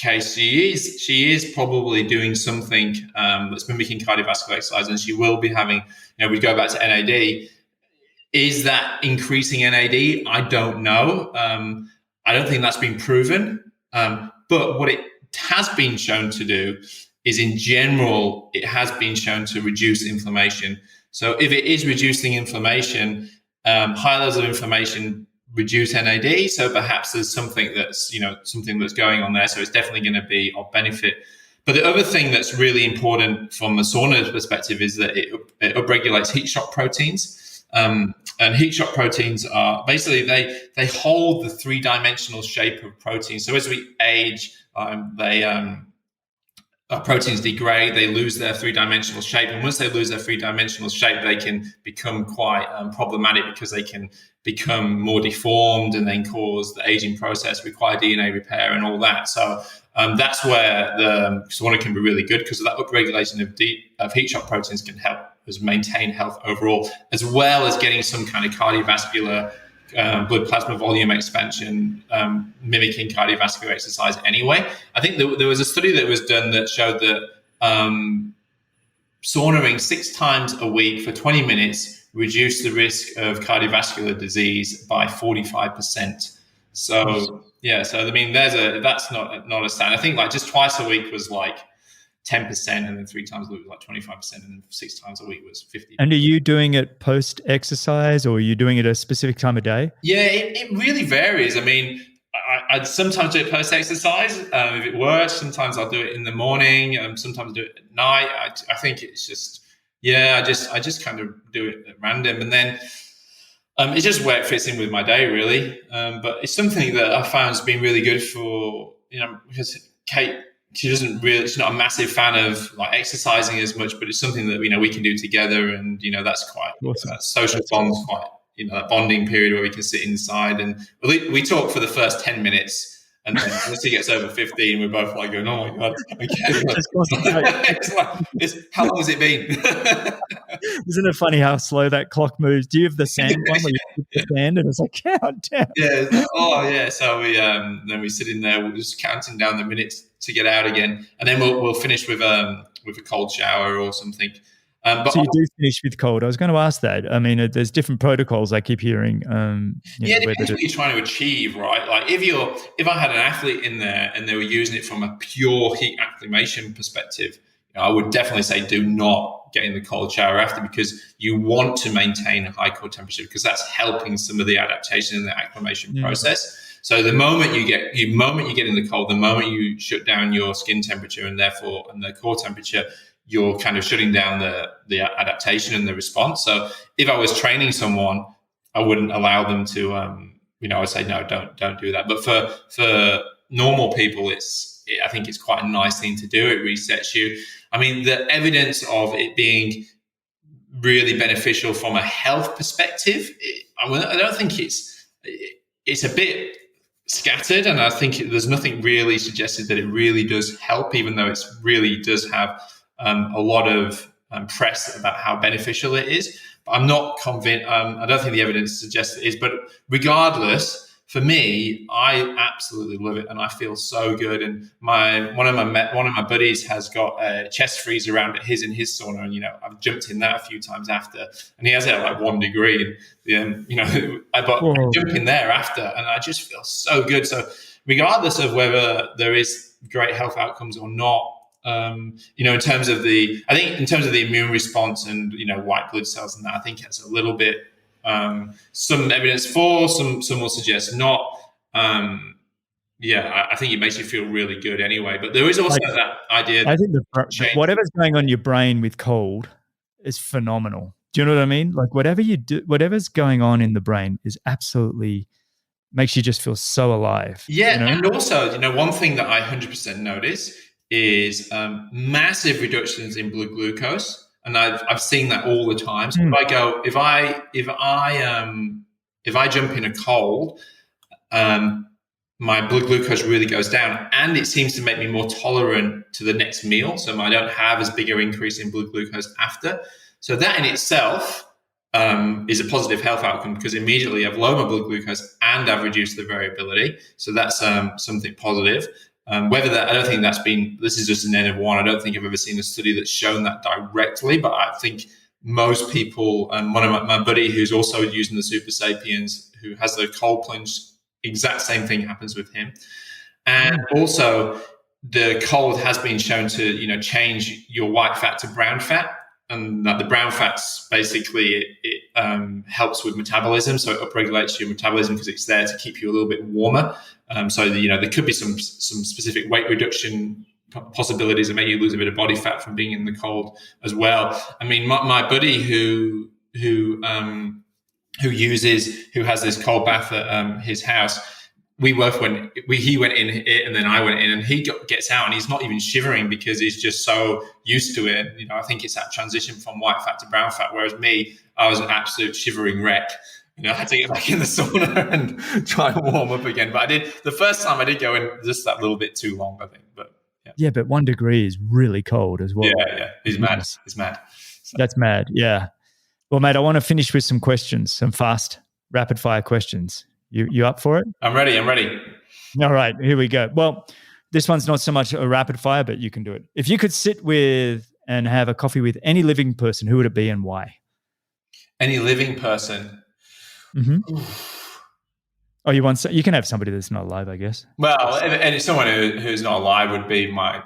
Okay, she is probably doing something that's mimicking cardiovascular exercise, and she will be having. We go back to NAD. Is that increasing NAD? I don't know. I don't think that's been proven. But what it has been shown to do is, in general, it has been shown to reduce inflammation. So if it is reducing inflammation, high levels of inflammation reduce NAD. So perhaps there's something that's going on there. So it's definitely going to be of benefit. But the other thing that's really important from the sauna perspective is that it upregulates heat shock proteins. And heat shock proteins are basically they hold the three-dimensional shape of proteins. So as we age, proteins degrade, they lose their three-dimensional shape, and once they lose their three-dimensional shape, they can become quite problematic because they can become more deformed and then cause the aging process, require DNA repair and all that. So that's where the sauna can be really good, because of that upregulation of heat shock proteins can help us maintain health overall, as well as getting some kind of cardiovascular blood plasma volume expansion, mimicking cardiovascular exercise anyway. I think there was a study that was done that showed that saunaing 6 times a week for 20 minutes reduced the risk of cardiovascular disease by 45%. So yeah, so I mean, that's not a standard. I think like just twice a week was like 10%, and then 3 times a week was like 25%, and then 6 times a week was 50%. And are you doing it post-exercise, or are you doing it at a specific time of day? Yeah, it really varies. I mean, I'd sometimes do it post-exercise if it works. Sometimes I'll do it in the morning. Sometimes I do it at night. I think it's just, I just kind of do it at random, and then it's just where it fits in with my day, really. But it's something that I found has been really good for, because Kate, she's not a massive fan of like exercising as much, but it's something that we can do together, and that's quite awesome. That social bond's quite that bonding period where we can sit inside, and we talk for the first 10 minutes. And then once he gets over 15, we're both like going, "Oh my god!" How long has it been? Isn't it funny how slow that clock moves? Do you have the sand one where you put the sand and it's like count down? Yeah. Oh yeah. So we then we sit in there. We're just counting down the minutes to get out again, and then we'll finish with a cold shower or something. So you do finish with cold. I was going to ask that. I mean, there's different protocols I keep hearing. Depends what you're trying to achieve, right? Like if I had an athlete in there and they were using it from a pure heat acclimation perspective, I would definitely say do not get in the cold shower after, because you want to maintain a high core temperature, because that's helping some of the adaptation and the acclimation process. So the moment you get in the cold, the moment you shut down your skin temperature and therefore the core temperature, you're kind of shutting down the adaptation and the response. So if I was training someone, I wouldn't allow them to, I would say, no, don't do that. But for normal people, I think it's quite a nice thing to do. It resets you. I mean, the evidence of it being really beneficial from a health perspective, I don't think it's a bit scattered, and I think there's nothing really suggested that it really does help, even though it really does have a lot of press about how beneficial it is. But I'm not convinced. I don't think the evidence suggests it is. But regardless, for me, I absolutely love it, and I feel so good. And one of my buddies has got a chest freeze around his sauna, and I've jumped in that a few times after, and he has it at like 1 degree, and I jump in there after, and I just feel so good. So regardless of whether there is great health outcomes or not, in terms of the immune response and white blood cells and that, I think it's a little bit. Some evidence for, some will suggest not. I think it makes you feel really good anyway. But there is also that idea. I think whatever's going on in your brain with cold is phenomenal. Do you know what I mean? Like whatever you do, whatever's going on in the brain is absolutely makes you just feel so alive. Yeah, and also, one thing that I 100% notice is massive reductions in blood glucose. And I've seen that all the time. So if I jump in a cold, my blood glucose really goes down, and it seems to make me more tolerant to the next meal. So I don't have as big an increase in blood glucose after. So that in itself is a positive health outcome, because immediately I've lowered my blood glucose and I've reduced the variability. So that's something positive. Whether that, I don't think that's been, this is just an N of one. I don't think I've ever seen a study that's shown that directly, but I think most people, one of my buddy who's also using the Super Sapiens, who has the cold plunge, exact same thing happens with him. And also the cold has been shown to, change your white fat to brown fat. And that the brown fats basically it helps with metabolism, so it upregulates your metabolism because it's there to keep you a little bit warmer. So there could be some specific weight reduction possibilities that make you lose a bit of body fat from being in the cold as well. I mean, my buddy who has this cold bath at his house. We both he went in it and then I went in, and he gets out and he's not even shivering because he's just so used to it. I think it's that transition from white fat to brown fat. Whereas me, I was an absolute shivering wreck. I had to get back in the sauna and try and warm up again. But the first time I did go in just that little bit too long, I think. But yeah, but 1 degree is really cold as well. Yeah. He's mad. He's mad. So. That's mad. Yeah. Well, mate, I want to finish with some questions, some fast, rapid fire questions. You up for it? I'm ready. All right, here we go. Well, this one's not so much a rapid fire, but you can do it. If you could sit with and have a coffee with any living person, who would it be and why? Any living person? Mm-hmm. Oh, you can have somebody that's not alive, I guess. Well, and someone who's not alive would be my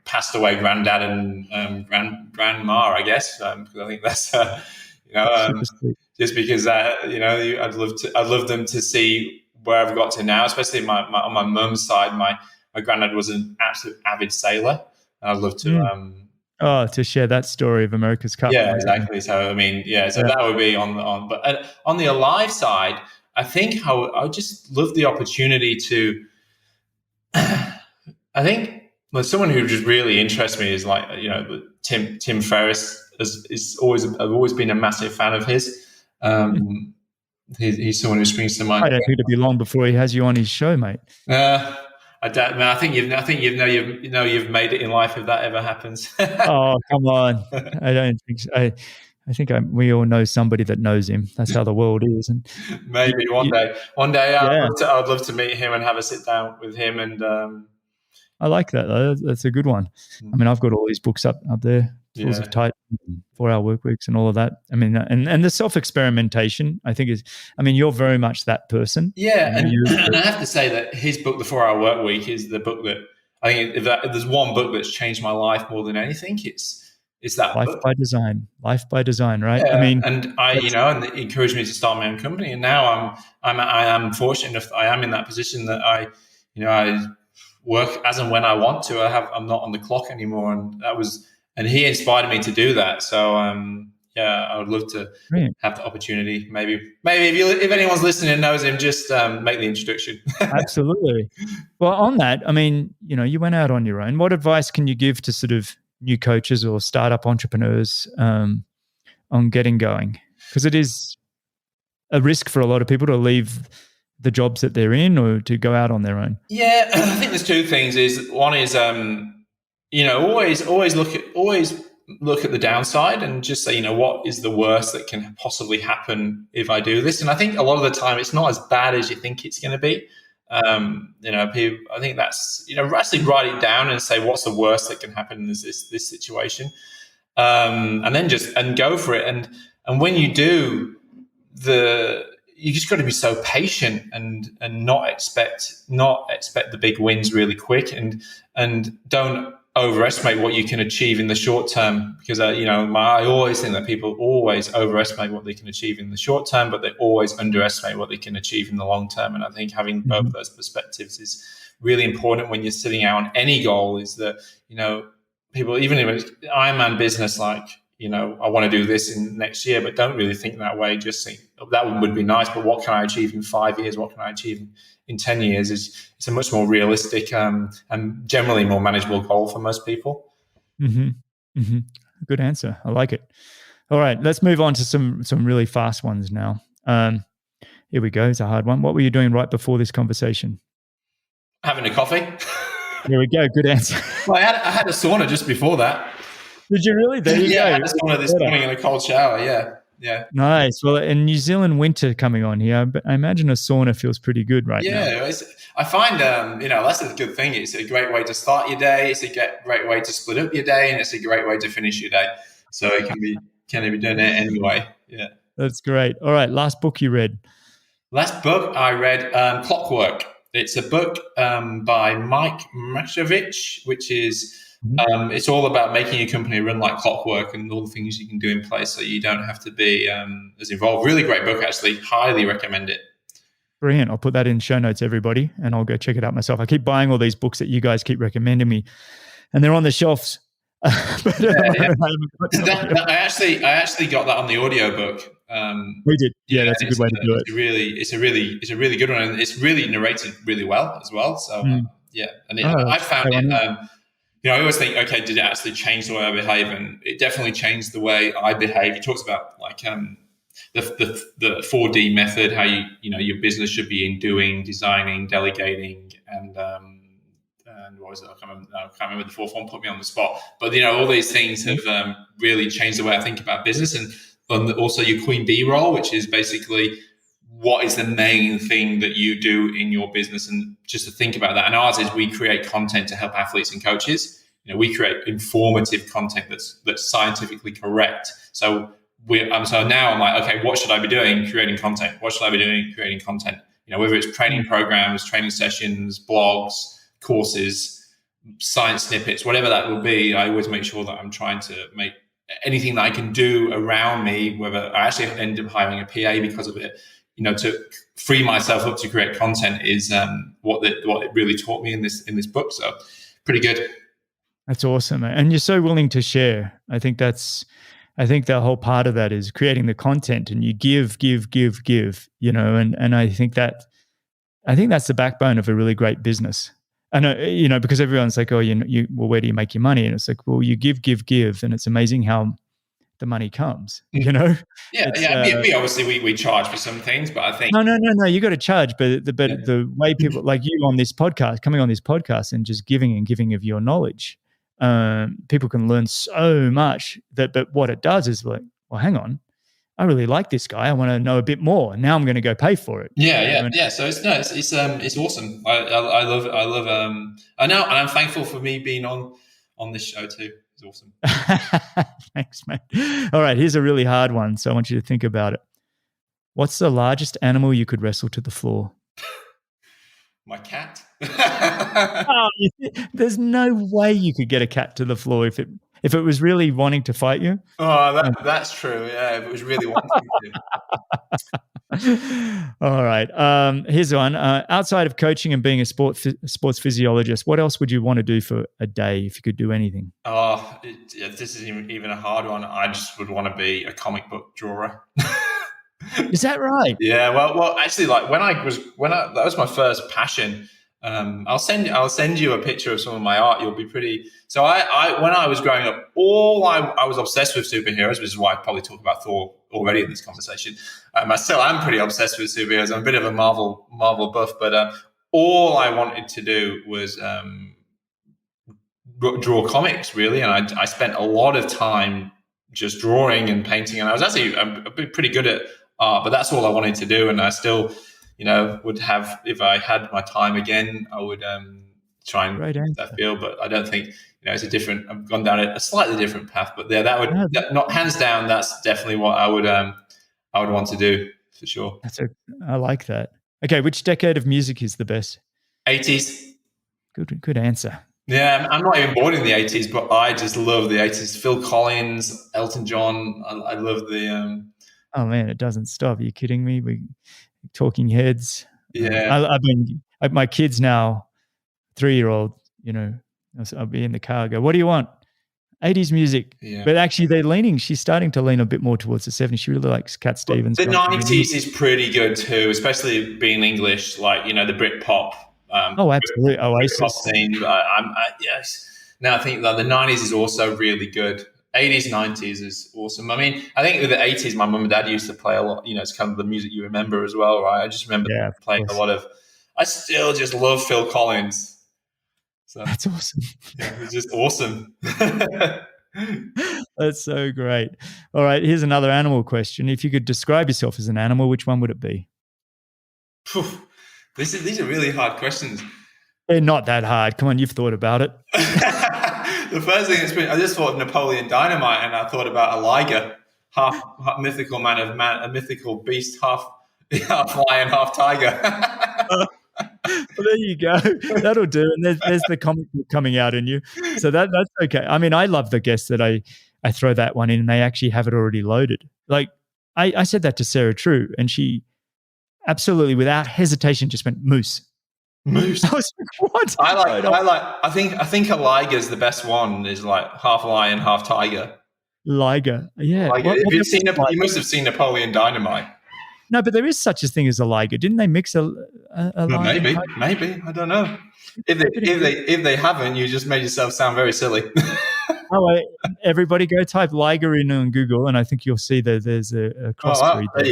passed away granddad and grandma, I guess, because I think that's just because I'd love them to see where I've got to now, especially on my mum's side. My granddad was an absolute avid sailor, and I'd love to to share that story of America's Cup. Yeah, exactly. So I mean, that would be but on the alive side, I think I would just love the opportunity to. I think someone who just really interests me is like Tim Ferriss. I've always been a massive fan of his. He's someone who springs to mind. I don't think it'll be long before he has you on his show, mate. I think you've made it in life if that ever happens. Oh, come on! I don't think so. I think we all know somebody that knows him. That's how the world is. And maybe one day, I'd love to meet him and have a sit down with him. And I like that though. That's a good one. I mean, I've got all these books up there. Tools of Tight, 4-Hour Work Weeks and all of that. I mean, and the self-experimentation, I think you're very much that person. Yeah, and I have to say that his book, The 4-Hour Work Week, is the book that I think if there's one book that's changed my life more than anything, it's that Life book. Life by Design, right? Yeah, I mean, and and it encouraged me to start my own company, and now I am fortunate enough that I am in that position that I work as and when I want to. I'm not on the clock anymore, and he inspired me to do that. So I would love to have the opportunity. Maybe if anyone's listening and knows him, just make the introduction. Absolutely. Well, on that, I mean, you went out on your own. What advice can you give to sort of new coaches or startup entrepreneurs on getting going? Because it is a risk for a lot of people to leave the jobs that they're in or to go out on their own. Yeah, I think there's two things. One is always look at the downside and just say, what is the worst that can possibly happen if I do this? And I think a lot of the time it's not as bad as you think it's going to be. People, I think that's, actually write it down and say, what's the worst that can happen in this situation? And then go for it. And when you do, you just got to be so patient and not expect the big wins really quick, and don't overestimate what you can achieve in the short term, because I always think that people always overestimate what they can achieve in the short term, but they always underestimate what they can achieve in the long term. And I think having both those perspectives is really important when you're sitting out on any goal. Is that people, even if it's Ironman business, like I want to do this in next year, but don't really think that way. Just think that would be nice, but what can I achieve in 5 years? What can I achieve in 10 years? It's a much more realistic and generally more manageable goal for most people. Mm-hmm. Mm-hmm. Good answer. I like it. All right, let's move on to some really fast ones now. Here we go. It's a hard one. What were you doing right before this conversation? Having a coffee. Here we go. Good answer. Well, I had a sauna just before that. Did you really? There you go. I had a sauna this morning in a cold shower. Yeah. Yeah. Nice. Well, in New Zealand winter coming on here, but I imagine a sauna feels pretty good right now. Yeah, I find that's a good thing. It's a great way to start your day. It's a great way to split up your day, and it's a great way to finish your day. So it can be done anyway. Yeah. That's great. All right, last book you read. Last book I read, Clockwork. It's a book by Mike Mashovich, which is it's all about making your company run like clockwork and all the things you can do in place so you don't have to be as involved. Really great book, actually. Highly recommend it. Brilliant. I'll put that in show notes, everybody, and I'll go check it out myself. I keep buying all these books that you guys keep recommending me, and they're on the shelves. But, I actually got that on the audiobook. We did. Yeah, that's a good way to do it. It's a really good one, and it's really narrated really well as well. So and I found it. I always think, okay, did it actually change the way I behave? And it definitely changed the way I behave. He talks about like the 4D method, how your business should be in doing, designing, delegating, and what was it? I can't remember the fourth one. Put me on the spot. But all these things have really changed the way I think about business, and also your Queen Bee role, which is basically what is the main thing that you do in your business, and just to think about that. And ours is we create content to help athletes and coaches. We create informative content that's scientifically correct. So so now I'm like, okay, what should I be doing? Creating content. What should I be doing? Creating content. Whether it's training programs, training sessions, blogs, courses, science snippets, whatever that will be, I always make sure that I'm trying to make anything that I can do around me, whether I actually end up hiring a PA because of it, to free myself up to create content is what it really taught me in this book. So pretty good. That's awesome. And you're so willing to share. I think the whole part of that is creating the content, and you give, and I think that's the backbone of a really great business. And because everyone's like, oh, well, where do you make your money? And it's like, well, you give, and it's amazing how the money comes. Yeah. We obviously we charge for some things, but I think no, you got to charge. But the way people like you on this podcast, coming on this podcast, and just giving of your knowledge, people can learn so much. But what it does is like, well, hang on, I really like this guy. I want to know a bit more. Now I'm going to go pay for it. Yeah. So it's awesome. I love I know, and I'm thankful for me being on this show too. It's awesome. Thanks, mate. All right, here's a really hard one. So I want you to think about it. What's the largest animal you could wrestle to the floor? My cat. There's no way you could get a cat to the floor if it was really wanting to fight you. Oh, that's true. Yeah, if it was really wanting to. All right. Here's one. Outside of coaching and being a sports physiologist, what else would you want to do for a day if you could do anything? Oh, this is even a hard one. I just would want to be a comic book drawer. Is that right? Yeah. Well, actually, like that was my first passion. I'll send you a picture of some of my art. You'll be pretty. So I when I was growing up, I was obsessed with superheroes, which is why I probably talked about Thor already in this conversation. I still am pretty obsessed with superheroes. I'm a bit of a Marvel buff, but all I wanted to do was draw comics, really, and I spent a lot of time just drawing and painting, and I was actually pretty good at art, but that's all I wanted to do, and I still, would have, if I had my time again, I would try and that field, but I don't think, I've gone down a slightly different path, but yeah, not hands down, that's definitely what I would want to do for sure. I like that. Okay, which decade of music is the best? 80s. Good answer. Yeah, I'm not even born in the 80s, but I just love the 80s. Phil Collins, Elton John. I love the. Oh man, it doesn't stop. Are you kidding me? We Talking Heads. Yeah, I've been my kids now, 3-year-old. I'll be in the car. Go, what do you want? 80s music. Yeah. But actually, she's starting to lean a bit more towards the 70s. She really likes Cat Stevens. The 90s is pretty good too, especially being English, like the Brit pop. Absolutely, Oasis. Scene. Yes. Now I think that the 90s is also really good. 80s, 90s is awesome. I mean, I think with the 80s, my mum and dad used to play a lot. It's kind of the music you remember as well, right? I just remember playing a lot of. I still just love Phil Collins. So that's awesome. Yeah, it's just awesome. That's so great. All right, here's another animal question. If you could describe yourself as an animal, which one would it be? Phew. These are really hard questions. They're not that hard. Come on, you've thought about it. The first thing I just thought of Napoleon Dynamite, and I thought about a liger, half mythical a mythical beast, half lion, half tiger. Well, there you go. That'll do. And there's the comic book coming out in you. So that's okay. I mean, I love the guests that I throw that one in and they actually have it already loaded. Like I said that to Sarah True and she absolutely without hesitation just went moose. Moose. I was like, what? I think a liger is the best one. Is like half lion, half tiger. Liger. Yeah. Liger. You must have seen Napoleon Dynamite. No, but there is such a thing as a liger. Didn't they mix a maybe. I don't know. If they haven't, you just made yourself sound very silly. Oh, everybody go type liger in on Google, and I think you'll see that there's a crossbreed. There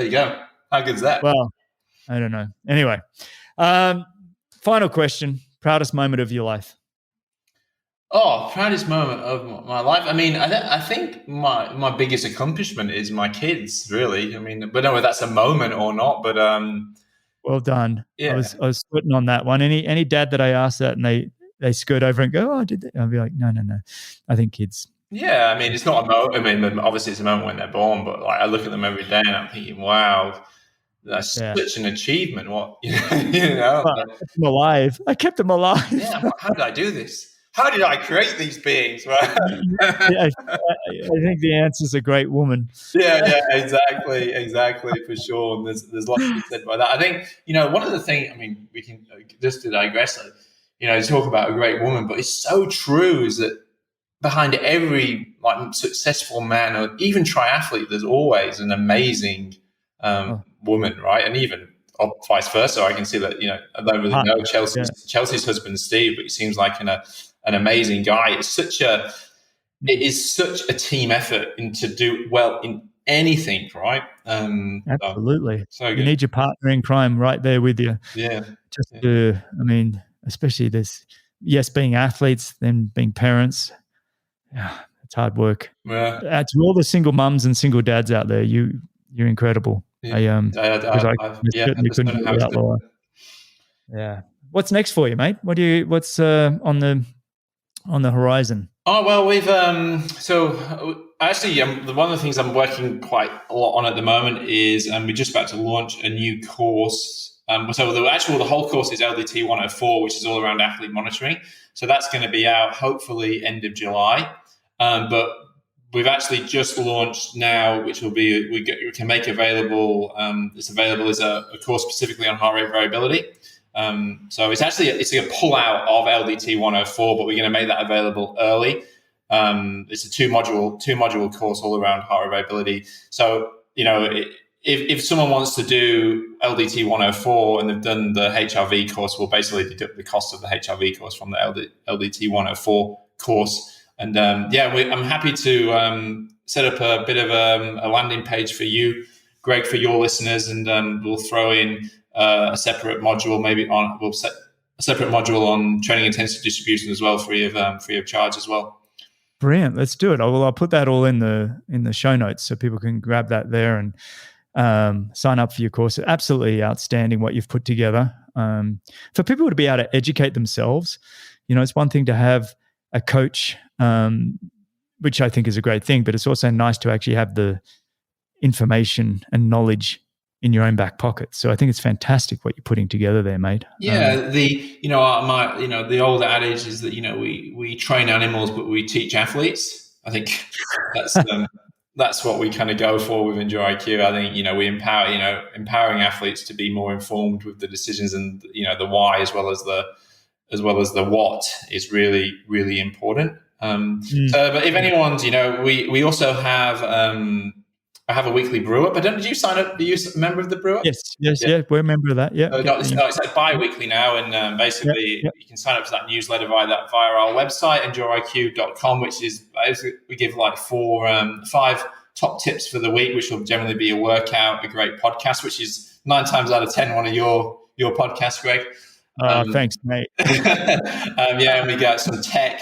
you go. How good's that? Well, I don't know. Anyway, final question. Proudest moment of your life? Oh, proudest moment of my life. I mean, I think my biggest accomplishment is my kids, really. I mean, but no, that's a moment or not, but well done. Yeah. I was splitting on that one. Any dad that I ask that and they skirt over and go, oh, did they? I'll be like, no. I think kids. Yeah, I mean, it's not a moment. I mean, obviously it's a moment when they're born, but like I look at them every day and I'm thinking, wow, that's such an achievement. What you know? Well, I kept them alive. Yeah, how did I do this? How did I create these beings? Right? I think the answer is a great woman. Yeah, exactly, for sure. And there's lots to be said by that. I think, one of the things, I mean, we can just to digress, talk about a great woman, but it's so true is that behind every like successful man or even triathlete, there's always an amazing woman, right? And even vice versa. I can see that, I don't really know Chelsea's husband, Steve, but he seems like an amazing guy. It is such a team effort and to do well in anything, right? Absolutely. So you need your partner in crime right there with you. Yeah. I mean, especially this, being athletes, then being parents. Yeah, it's hard work. Yeah. To all the single mums and single dads out there, you're incredible. Yeah. Certainly couldn't do that, Laura. Yeah. What's next for you, mate? What's on the horizon? Oh, well, we've so actually one of the things I'm working quite a lot on at the moment is we're just about to launch a new course. So the whole course is LDT 104, which is all around athlete monitoring. So that's going to be out hopefully end of July. But we've actually just launched now, which will be we can make available. It's available as a course specifically on heart rate variability. So it's a pull out of LDT 104, but we're going to make that available early. It's a two module course all around heart rate variability. So if someone wants to do LDT 104 and they've done the HRV course, we'll basically deduct the cost of the HRV course from the LDT 104 course. And I'm happy to set up a bit of a landing page for you, Greg, for your listeners, and we'll throw in a separate module we'll set a separate module on training intensity distribution as well, free of charge as well. Brilliant. Let's do it. I'll put that all in the show notes so people can grab that there and sign up for your course. Absolutely outstanding what you've put together. For people to be able to educate themselves, it's one thing to have a coach, which I think is a great thing, but it's also nice to actually have the information and knowledge in your own back pocket. So I think it's fantastic what you're putting together there, mate. Yeah, the old adage is that we train animals, but we teach athletes. I think that's what we kind of go for with Endure IQ. I think we empower empowering athletes to be more informed with the decisions and the why as well as the what is really, really important. But if anyone's we also have I have a weekly brew up. Did you sign up? Are you a member of the brew up? Yes, we're a member of that. Yeah. It's like bi-weekly now, and basically you can sign up to that newsletter via our website, enduriq.com, which is basically we give like 5 top tips for the week, which will generally be a workout, a great podcast, which is 9 times out of 10 one of your podcasts, Greg. Thanks, mate. Yeah, and we got some tech,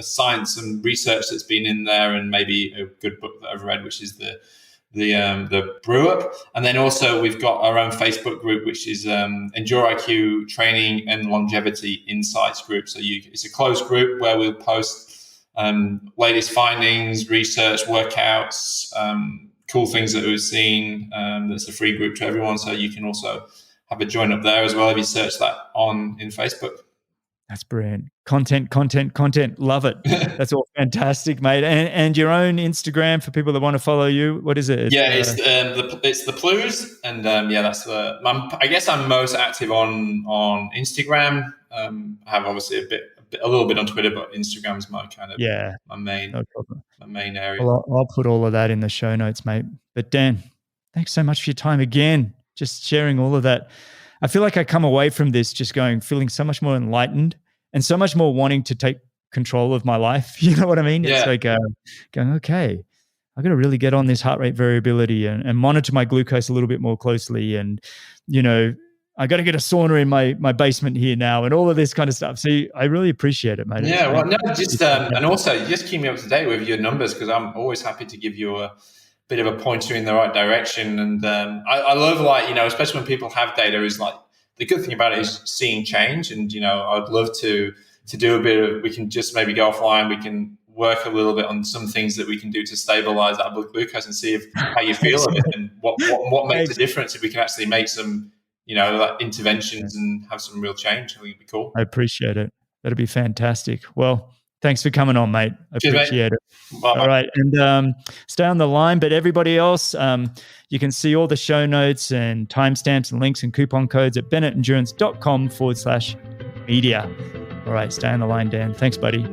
science and research that's been in there, and maybe a good book that I've read, which is the Brew Up. And then also we've got our own Facebook group, which is Endure IQ Training and Longevity Insights group. So it's a closed group where we'll post latest findings, research, workouts, cool things that we've seen. That's a free group to everyone, so you can also have a join up there as well if you search that in Facebook. That's brilliant. Content. Love it. That's all fantastic, mate. And your own Instagram for people that want to follow you. What is it? It's the Plews, and that's I guess I'm most active on Instagram. I have obviously a little bit on Twitter, but Instagram's my kind of my main area. Well, I'll put all of that in the show notes, mate. But Dan, thanks so much for your time again. Just sharing all of that. I feel like I come away from this just feeling so much more enlightened and so much more wanting to take control of my life. You know what I mean? Yeah. It's like going, okay, I got to really get on this heart rate variability and monitor my glucose a little bit more closely. And, I got to get a sauna in my basement here now and all of this kind of stuff. See, I really appreciate it, mate. Yeah, well, no, just and also just keep me up to date with your numbers, because I'm always happy to give you a bit of a pointer in the right direction. And I love, especially when people have data, is like the good thing about it is seeing change. And I'd love to do a bit of, we can just maybe go offline, we can work a little bit on some things that we can do to stabilize that blood glucose and see how you feel of it, and what makes the difference if we can actually make some interventions and have some real change. I think it'd be cool. I appreciate it. That'd be fantastic. Well, thanks for coming on, mate. I appreciate it. Bye. All right. And stay on the line. But everybody else, you can see all the show notes and timestamps and links and coupon codes at bennettendurance.com/media. All right. Stay on the line, Dan. Thanks, buddy.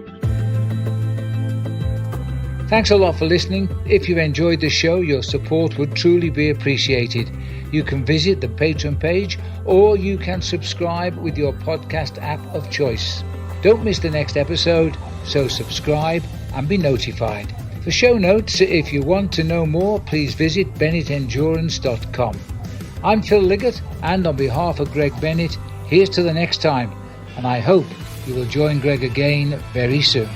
Thanks a lot for listening. If you've enjoyed the show, your support would truly be appreciated. You can visit the Patreon page, or you can subscribe with your podcast app of choice. Don't miss the next episode, so subscribe and be notified. For show notes, if you want to know more, please visit bennettendurance.com. I'm Phil Liggett, and on behalf of Greg Bennett, here's to the next time, and I hope you will join Greg again very soon.